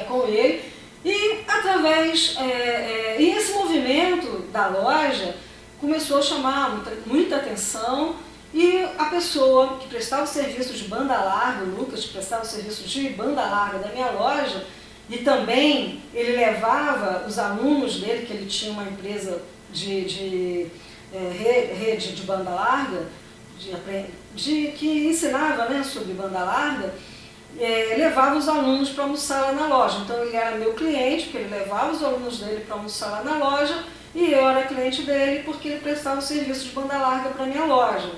com ele. E através, e esse movimento da loja começou a chamar muita atenção, e a pessoa que prestava o serviço de banda larga, o Lucas, que prestava o serviço de banda larga da minha loja, e também ele levava os alunos dele, que ele tinha uma empresa de rede de banda larga, que ensinava, né, sobre banda larga, levava os alunos para almoçar lá na loja. Então ele era meu cliente, porque ele levava os alunos dele para almoçar lá na loja, e eu era cliente dele porque ele prestava o serviço de banda larga para a minha loja.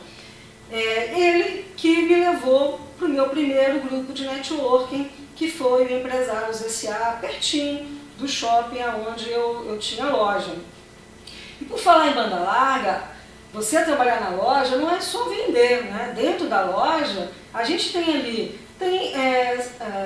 Ele que me levou para o meu primeiro grupo de networking, que foi o Empresários S.A., pertinho do shopping onde eu tinha loja. E por falar em banda larga, você trabalhar na loja não é só vender, né? Dentro da loja a gente tem ali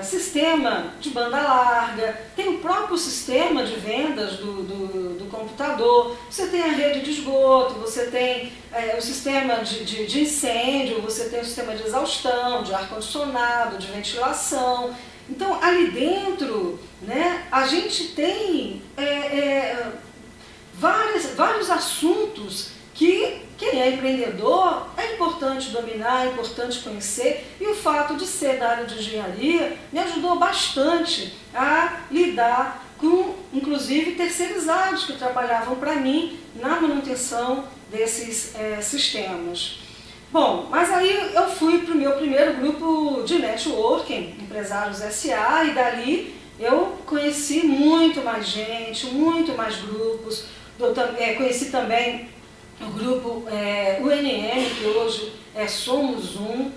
sistema de banda larga, tem o próprio sistema de vendas do computador, você tem a rede de esgoto, você tem o sistema de incêndio, você tem o sistema de exaustão, de ar-condicionado, de ventilação. Então ali dentro, né, a gente tem vários assuntos que quem é empreendedor é importante dominar, é importante conhecer, e o fato de ser da área de engenharia me ajudou bastante a lidar com, inclusive, terceirizados que trabalhavam para mim na manutenção desses sistemas. Bom, mas aí eu fui para o meu primeiro grupo de networking, Empresários S.A., e dali eu conheci muito mais gente, muito mais grupos. Conheci também o grupo UNM, que hoje Somos Um,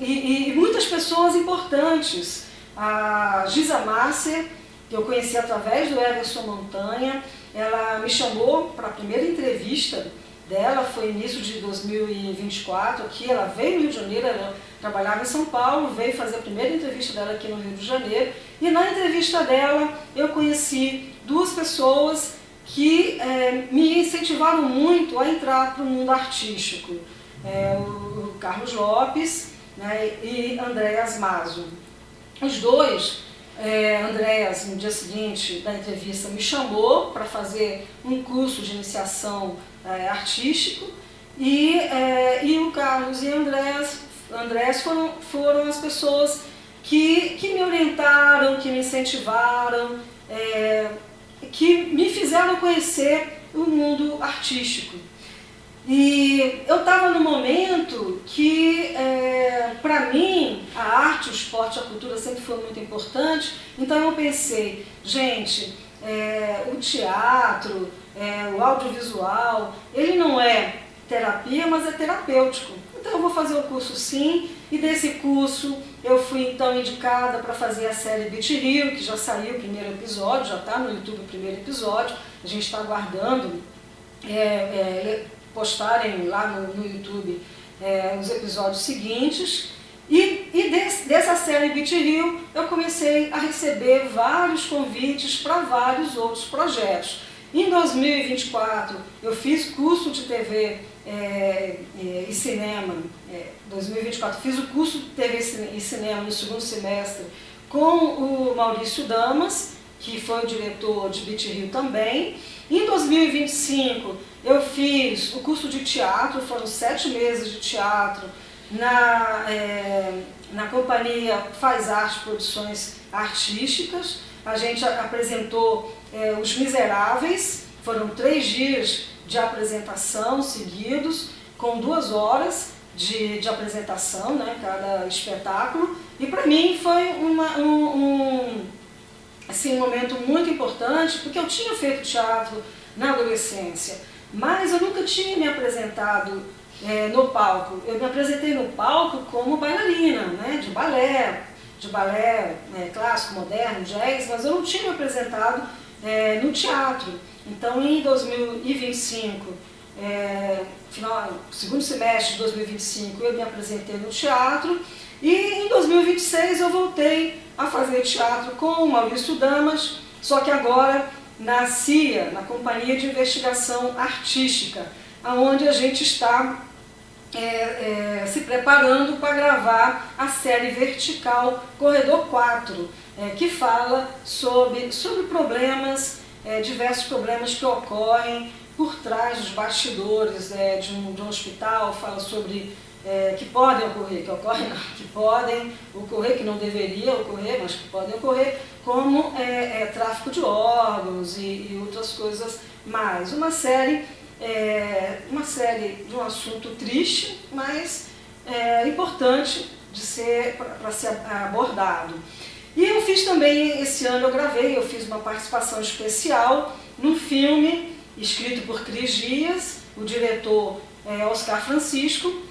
e muitas pessoas importantes. A Giza Márcia, que eu conheci através do Everson Montanha, ela me chamou para a primeira entrevista dela foi início de 2024 aqui, ela veio no Rio de Janeiro, ela trabalhava em São Paulo, veio fazer a primeira entrevista dela aqui no Rio de Janeiro, e na entrevista dela eu conheci duas pessoas que me incentivaram muito a entrar para o mundo artístico, o Carlos Lopes, né, e Andréas Maso. Os dois, Andréas, no dia seguinte da entrevista, me chamou para fazer um curso de iniciação artístico, e o Carlos e Andréas foram as pessoas que me orientaram, que me incentivaram, que me fizeram conhecer o mundo artístico. E eu estava num momento que, para mim, a arte, o esporte, a cultura sempre foi muito importante, então eu pensei, gente, o teatro, o audiovisual, ele não é terapia, mas é terapêutico. Então eu vou fazer o curso sim, e desse curso eu fui então indicada para fazer a série Beat Rio, que já saiu o primeiro episódio, já está no YouTube o primeiro episódio, a gente está aguardando postarem lá no YouTube os episódios seguintes. E dessa série Beat Rio eu comecei a receber vários convites para vários outros projetos. Em 2024 eu fiz curso de TV e cinema, 2024 fiz o curso de TV e cinema no segundo semestre com o Maurício Damas, que foi o diretor de Beat Rio também. Em 2025 eu fiz o curso de teatro, foram 7 meses de teatro na companhia Faz Arte Produções Artísticas. A gente apresentou Os Miseráveis, foram 3 dias de apresentação seguidos, com 2 horas de apresentação, né, cada espetáculo. E para mim foi um momento muito importante, porque eu tinha feito teatro na adolescência, mas eu nunca tinha me apresentado no palco. Eu me apresentei no palco como bailarina, né, de balé clássico, moderno, jazz, mas eu não tinha me apresentado no teatro. Então, em 2025, segundo semestre de 2025, eu me apresentei no teatro, e em 2026 eu voltei a fazer teatro com o Maurício Damas, só que agora na CIA, na Companhia de Investigação Artística, onde a gente está se preparando para gravar a série Vertical Corredor 4, que fala sobre problemas, diversos problemas que ocorrem por trás dos bastidores de um hospital, fala sobre que podem ocorrer, que podem ocorrer, que não deveria ocorrer, mas que podem ocorrer, como tráfico de órgãos e outras coisas mais. Uma série de um assunto triste, mas importante para ser abordado. E eu fiz também, esse ano eu fiz uma participação especial num filme escrito por Cris Dias, o diretor Oscar Francisco.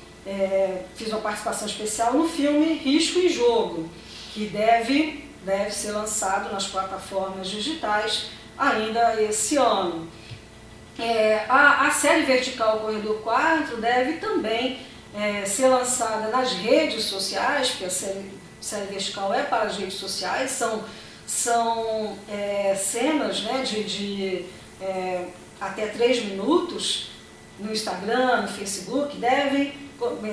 Fiz uma participação especial no filme Risco e Jogo, que deve ser lançado nas plataformas digitais ainda esse ano. A série Vertical Corredor 4 deve também ser lançada nas redes sociais, porque a série Vertical é para as redes sociais, são cenas, né, de até 3 minutos no Instagram, no Facebook, devem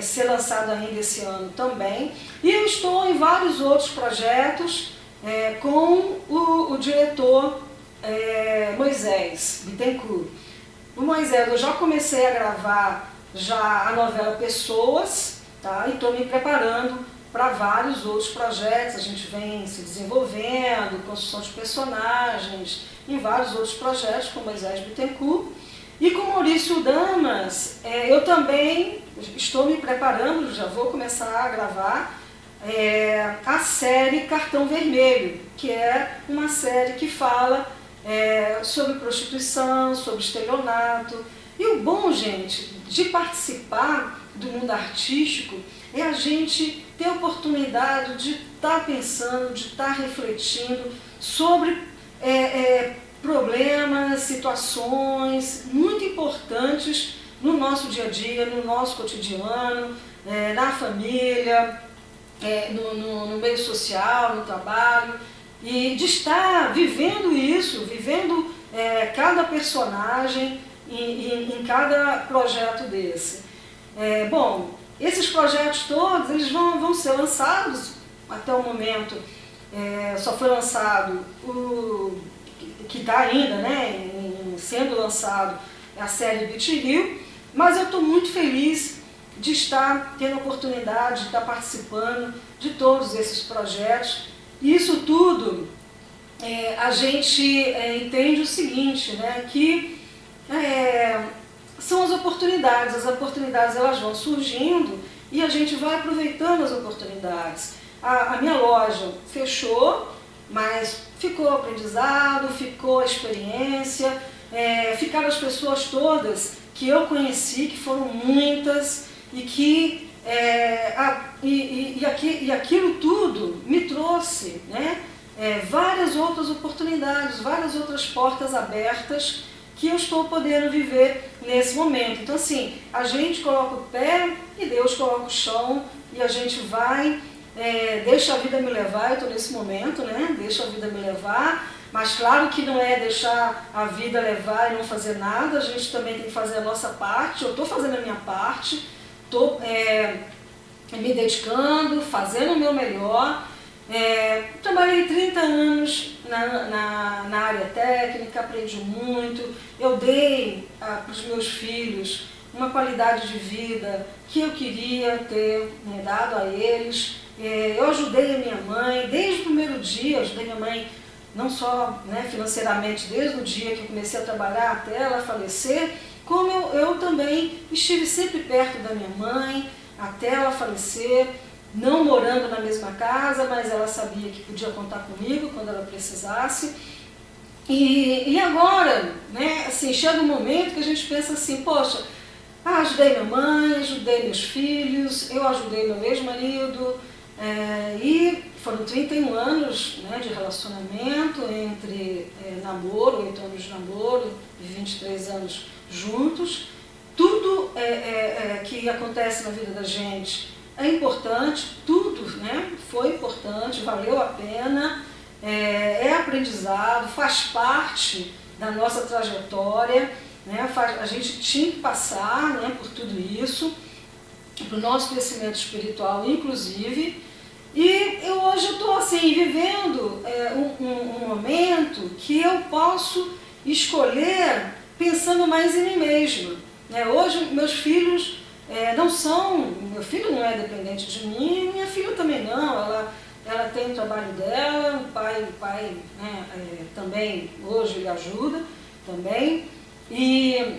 ser lançado ainda esse ano também. E eu estou em vários outros projetos com o diretor Moisés Bittencourt. O Moisés, eu já comecei a gravar a novela Pessoas, tá? E estou me preparando para vários outros projetos. A gente vem se desenvolvendo, construção de personagens, em vários outros projetos com Moisés Bittencourt. E com Maurício Damas, eu também estou me preparando, já vou começar a gravar a série Cartão Vermelho, que é uma série que fala sobre prostituição, sobre estelionato. E o bom, gente, de participar do mundo artístico é a gente ter a oportunidade de estar pensando, de estar refletindo sobre problemas, situações muito importantes no nosso dia a dia, no nosso cotidiano, na família, no meio social, no trabalho, e de estar vivendo isso, vivendo cada personagem em cada projeto desse. Bom, esses projetos todos eles vão ser lançados até o momento. Só foi lançado o que está ainda, né, sendo lançado a série Beat Rio, mas eu estou muito feliz de estar tendo a oportunidade de estar participando de todos esses projetos. E isso tudo a gente entende o seguinte, né, que são as oportunidades elas vão surgindo e a gente vai aproveitando as oportunidades. A minha loja fechou, mas ficou aprendizado, ficou a experiência, ficaram as pessoas todas que eu conheci, que foram muitas, e que e aquilo tudo me trouxe, né, várias outras oportunidades, várias outras portas abertas que eu estou podendo viver nesse momento. Então assim, a gente coloca o pé e Deus coloca o chão e a gente vai, deixa a vida me levar. Eu estou nesse momento, né, deixa a vida me levar, mas claro que não é deixar a vida levar e não fazer nada, a gente também tem que fazer a nossa parte. Eu estou fazendo a minha parte, estou me dedicando, fazendo o meu melhor. Trabalhei 30 anos na área técnica, aprendi muito, eu dei para os meus filhos uma qualidade de vida que eu queria ter, né, dado a eles. Eu ajudei a minha mãe, desde o primeiro dia, ajudei minha mãe não só, né, financeiramente, desde o dia que eu comecei a trabalhar até ela falecer, como eu também estive sempre perto da minha mãe até ela falecer, não morando na mesma casa, mas ela sabia que podia contar comigo quando ela precisasse. E agora, né, assim, chega um momento que a gente pensa assim, poxa, ajudei minha mãe, ajudei meus filhos, eu ajudei meu ex-marido, e foram 31 anos, né, de relacionamento, entre namoro, 8 anos de namoro e 23 anos juntos. Tudo que acontece na vida da gente é importante, tudo, né, foi importante, valeu a pena, é aprendizado, faz parte da nossa trajetória, né, a gente tinha que passar, né, por tudo isso, para o nosso crescimento espiritual inclusive. E hoje eu estou assim, vivendo um momento que eu posso escolher pensando mais em mim mesma. Hoje meus filhos não são, meu filho não é dependente de mim, minha filha também não, ela tem o trabalho dela, o pai né, também hoje lhe ajuda também, e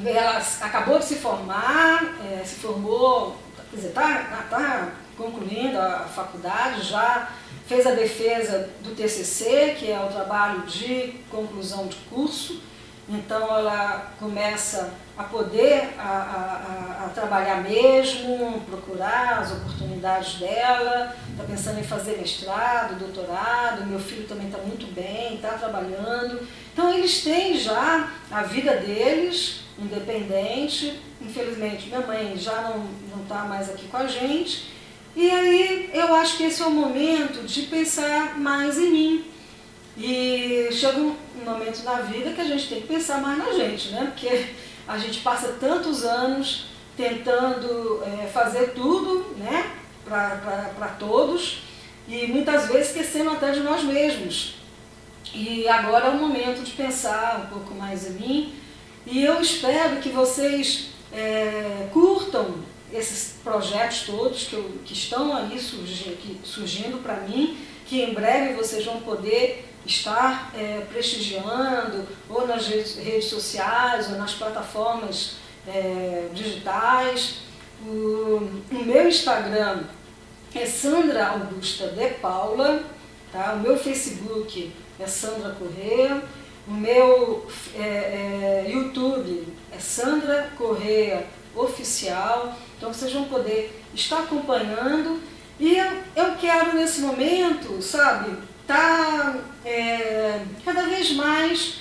ela acabou de se formar, se formou, quer dizer, está concluindo a faculdade, já fez a defesa do TCC, que é o trabalho de conclusão de curso. Então ela começa a poder a trabalhar mesmo, procurar as oportunidades dela, está pensando em fazer mestrado, doutorado, meu filho também está muito bem, está trabalhando. Então eles têm já a vida deles, independente. Infelizmente minha mãe já não está mais aqui com a gente. E aí eu acho que esse é o momento de pensar mais em mim. E chega um momento na vida que a gente tem que pensar mais na gente, né? Porque a gente passa tantos anos tentando fazer tudo, né, para todos, e muitas vezes esquecendo até de nós mesmos. E agora é o momento de pensar um pouco mais em mim, e eu espero que vocês curtam esses projetos todos que estão aí surgindo para mim, que em breve vocês vão poder estar prestigiando, ou nas redes sociais, ou nas plataformas digitais. O meu Instagram é Sandra Augusta de Paula, tá? O meu Facebook é Sandra Corrêa, o meu YouTube é Sandra Corrêa Oficial. Então vocês vão poder estar acompanhando, e eu quero nesse momento, sabe, estar cada vez mais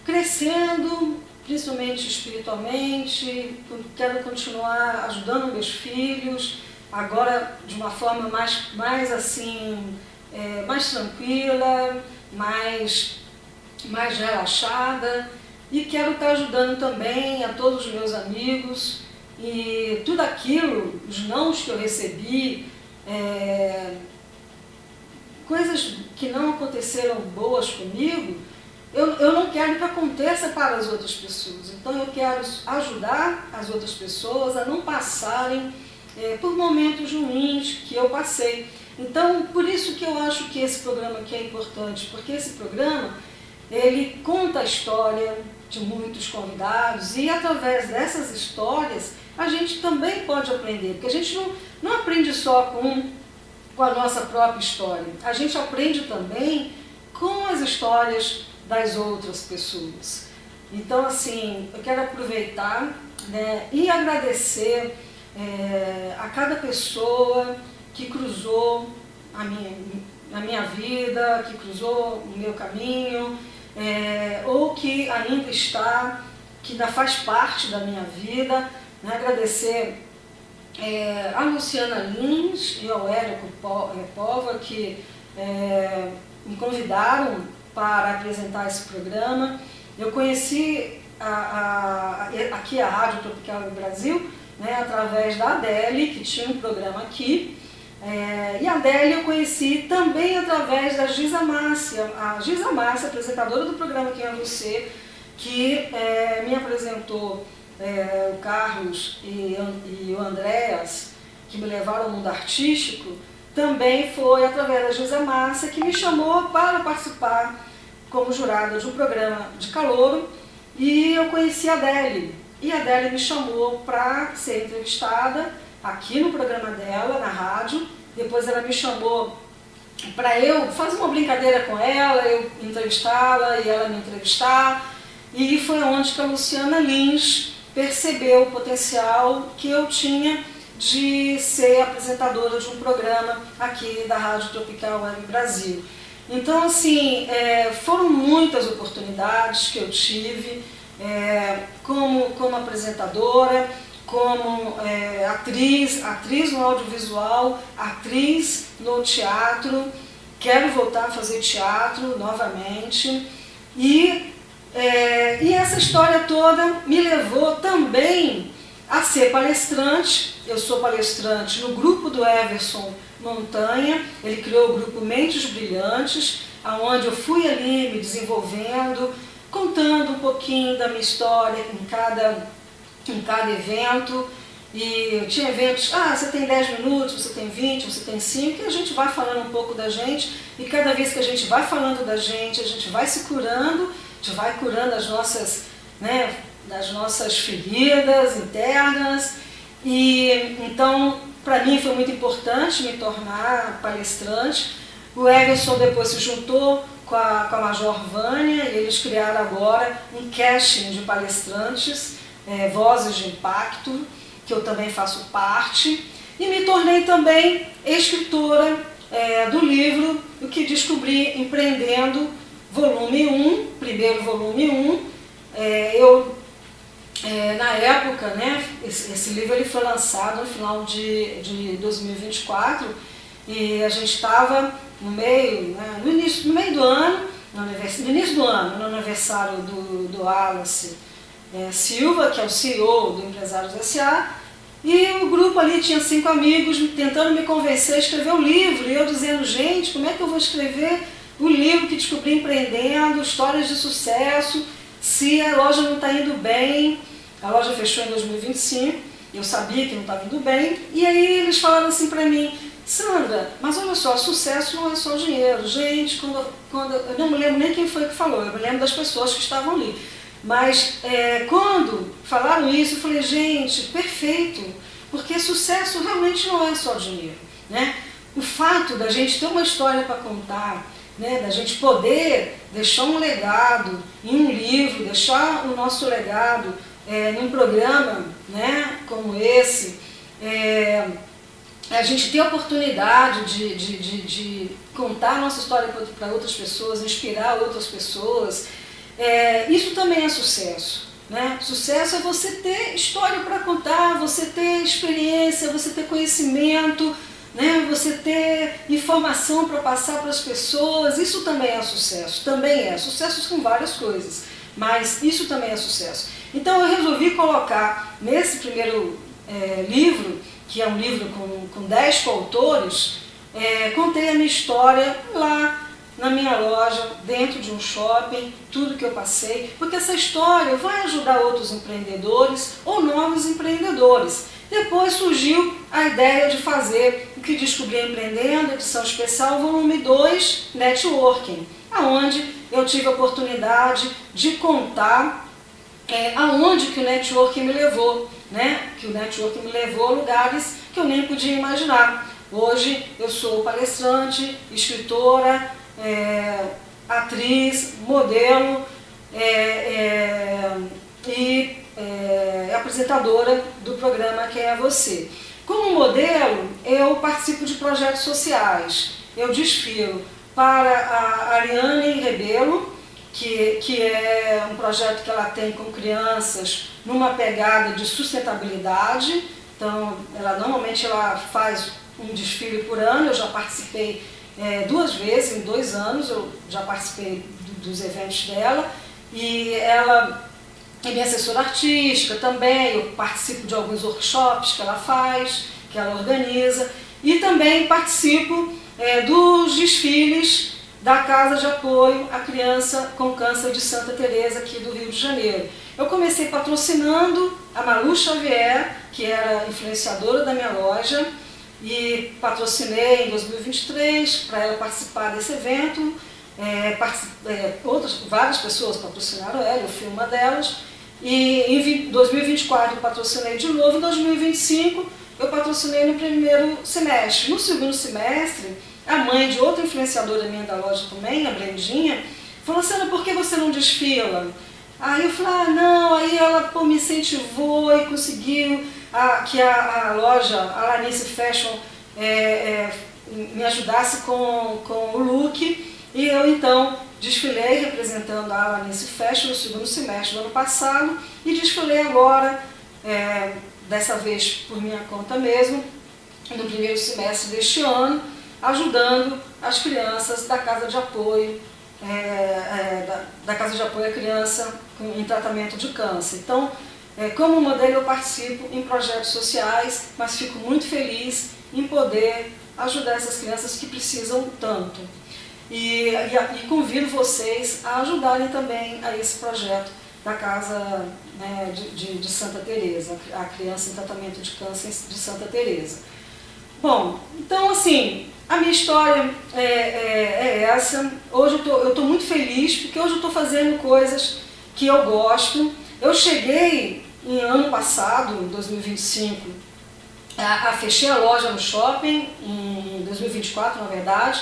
crescendo, principalmente espiritualmente, quero continuar ajudando meus filhos, agora de uma forma mais assim, mais tranquila, mais relaxada, e quero estar ajudando também a todos os meus amigos, e tudo aquilo, os nãos que eu recebi, coisas que não aconteceram boas comigo, eu não quero que aconteça para as outras pessoas. Então eu quero ajudar as outras pessoas a não passarem por momentos ruins que eu passei. Então, por isso que eu acho que esse programa aqui é importante, porque esse programa, ele conta a história de muitos convidados, e através dessas histórias a gente também pode aprender, porque a gente não aprende só com a nossa própria história, a gente aprende também com as histórias das outras pessoas. Então, assim, eu quero aproveitar, né, e agradecer a cada pessoa que cruzou a minha vida, que cruzou o meu caminho, ou que ainda está, que ainda faz parte da minha vida, né? Agradecer a Luciana Lins e ao Érico Pova, que me convidaram para apresentar esse programa. Eu conheci aqui a Rádio Tropical do Brasil, né, através da Adélia, que tinha um programa aqui. E a Adélia eu conheci também através da Giza Márcia, a Giza Márcia, apresentadora do programa Quem é Você, que me apresentou o Carlos e o Andréas, que me levaram ao mundo artístico. Também foi através da Giza Márcia que me chamou para participar como jurada de um programa de calouro, e eu conheci a Adélia. E a Adélia me chamou para ser entrevistada aqui no programa dela, na rádio. Depois ela me chamou para eu fazer uma brincadeira com ela, eu entrevistá-la e ela me entrevistar. E foi onde que a Luciana Lins percebeu o potencial que eu tinha de ser apresentadora de um programa aqui da Rádio Tropical Web Brasil. Então, assim, foram muitas oportunidades que eu tive como apresentadora, como atriz no audiovisual, atriz no teatro. Quero voltar a fazer teatro novamente. E essa história toda me levou também a ser palestrante. Eu sou palestrante no grupo do Everson Montanha. Ele criou o grupo Mentes Brilhantes, onde eu fui ali me desenvolvendo, contando um pouquinho da minha história em cada evento. E tinha eventos, você tem 10 minutos, você tem 20, você tem 5, e a gente vai falando um pouco da gente, e cada vez que a gente vai falando da gente, a gente vai se curando, a gente vai curando as nossas, das nossas feridas internas. E então, para mim foi muito importante me tornar palestrante. O Everson depois se juntou com a Major Vânia, e eles criaram agora um casting de palestrantes, Vozes de Impacto, que eu também faço parte, e me tornei também escritora do livro O que Descobri Empreendendo, volume 1, primeiro volume 1. Na época, esse livro ele foi lançado no final de 2024, e a gente estava no início do ano, no aniversário do Wallace Silva, que é o CEO do Empresários S.A., e o grupo ali tinha 5 amigos tentando me convencer a escrever um livro, e eu dizendo, gente, como é que eu vou escrever o livro que descobri empreendendo, histórias de sucesso, se a loja não está indo bem? A loja fechou em 2025, eu sabia que não estava indo bem, e aí eles falaram assim para mim, Sandra, mas olha só, sucesso não é só dinheiro. Gente, quando eu não me lembro nem quem foi que falou, eu me lembro das pessoas que estavam ali. Mas quando falaram isso, eu falei, gente, perfeito, porque sucesso realmente não é só dinheiro, né? O fato da gente ter uma história para contar, da gente poder deixar um legado em um livro, deixar o nosso legado num programa como esse, a gente ter a oportunidade de contar a nossa história para outras pessoas, inspirar outras pessoas, isso também é sucesso. né? Sucesso é você ter história para contar, você ter experiência, você ter conhecimento, né? Você ter informação para passar para as pessoas. Isso também é sucesso, também é. Sucesso são várias coisas, mas isso também é sucesso. Então eu resolvi colocar nesse primeiro livro, que é um livro com 10 coautores, contei a minha história lá na minha loja, dentro de um shopping, tudo que eu passei, porque essa história vai ajudar outros empreendedores ou novos empreendedores. Depois surgiu a ideia de fazer o que Descobri Empreendendo, edição especial, volume 2, Networking, aonde eu tive a oportunidade de contar aonde que o networking me levou, né? Que o networking me levou a lugares que eu nem podia imaginar. Hoje eu sou palestrante, escritora, atriz, modelo e apresentadora do programa Quem é Você. Como modelo, eu participo de projetos sociais. Eu desfilo para a Ariane Rebelo, que é um projeto que ela tem com crianças numa pegada de sustentabilidade. Então, normalmente ela faz um desfile por ano. Eu já participei 2 vezes, em 2 anos, eu já participei dos eventos dela. E ela é minha assessora artística também. Eu participo de alguns workshops que ela faz, que ela organiza. E também participo dos desfiles da Casa de Apoio à Criança com Câncer de Santa Teresa, aqui do Rio de Janeiro. Eu comecei patrocinando a Malu Xavier, que era influenciadora da minha loja, e patrocinei em 2023 para ela participar desse evento. Várias pessoas patrocinaram ela, eu fui uma delas. E em 2024 eu patrocinei de novo, em 2025 eu patrocinei no primeiro semestre. No segundo semestre, a mãe de outra influenciadora minha da loja também, a Brendinha, falou assim: por que você não desfila? Aí eu falei, não, aí ela me incentivou e conseguiu que a loja, a Lanice Fashion, me ajudasse com o look. E eu então desfilei representando a Lanice Fashion no segundo semestre do ano passado e desfilei agora, dessa vez por minha conta mesmo, no primeiro semestre deste ano, ajudando as crianças da Casa de Apoio, da Casa de Apoio à Criança em tratamento de câncer. Então, como modelo eu participo em projetos sociais, mas fico muito feliz em poder ajudar essas crianças que precisam tanto. E convido vocês a ajudarem também a esse projeto da Casa, né, de Santa Teresa, a Criança em Tratamento de Câncer de Santa Teresa. Bom, então assim, a minha história é essa. Hoje eu estou muito feliz porque hoje eu estou fazendo coisas que eu gosto. Eu cheguei em ano passado, em 2025, fechei a loja no shopping, em 2024 na verdade,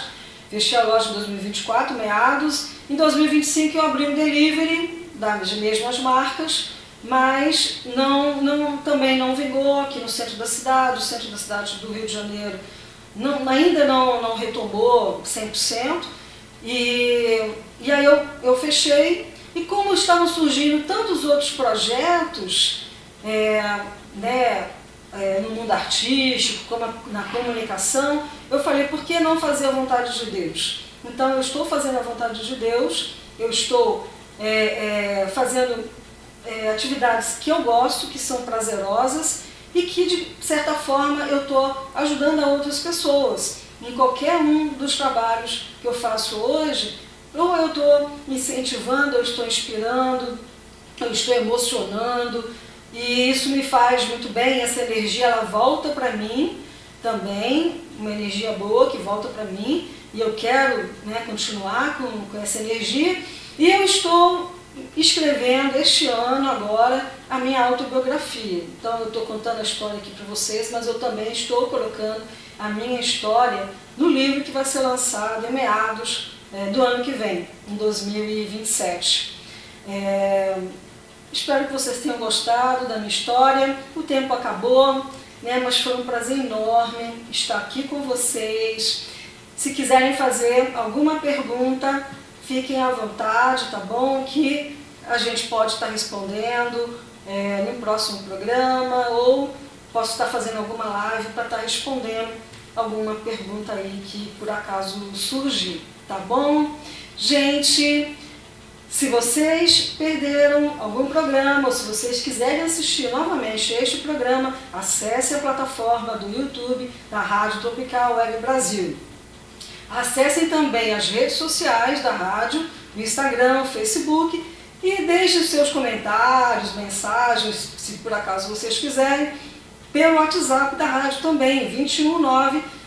fechei a loja em 2024, meados. Em 2025 eu abri um delivery das mesmas marcas, mas também não vingou aqui no centro da cidade. O centro da cidade do Rio de Janeiro ainda não retomou 100%. E aí eu fechei. E como estavam surgindo tantos outros projetos, no mundo artístico, como na comunicação, eu falei, por que não fazer a vontade de Deus? Então eu estou fazendo a vontade de Deus, eu estou fazendo atividades que eu gosto, que são prazerosas e que de certa forma eu estou ajudando a outras pessoas. Em qualquer um dos trabalhos que eu faço hoje, ou eu estou incentivando, eu estou inspirando, eu estou emocionando, e isso me faz muito bem. Essa energia ela volta para mim também, uma energia boa que volta para mim, e eu quero, continuar com essa energia. E eu estou escrevendo este ano agora a minha autobiografia. Então eu estou contando a história aqui para vocês, mas eu também estou colocando a minha história no livro que vai ser lançado em meados do ano que vem, em 2027. Espero que vocês tenham gostado da minha história. O tempo acabou, mas foi um prazer enorme estar aqui com vocês. Se quiserem fazer alguma pergunta, fiquem à vontade, tá bom? Que a gente pode estar respondendo no próximo programa, ou posso estar fazendo alguma live para estar respondendo alguma pergunta aí que por acaso surgir, tá bom? Gente, se vocês perderam algum programa ou se vocês quiserem assistir novamente este programa, acesse a plataforma do YouTube da Rádio Tropical Web Brasil. Acessem também as redes sociais da rádio, no Instagram, Facebook, e deixem os seus comentários, mensagens, se por acaso vocês quiserem, pelo WhatsApp da rádio também,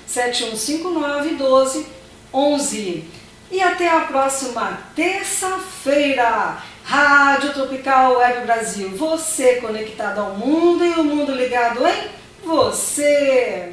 219-7159-1211. E até a próxima terça-feira. Rádio Tropical Web Brasil, você conectado ao mundo e o mundo ligado em você.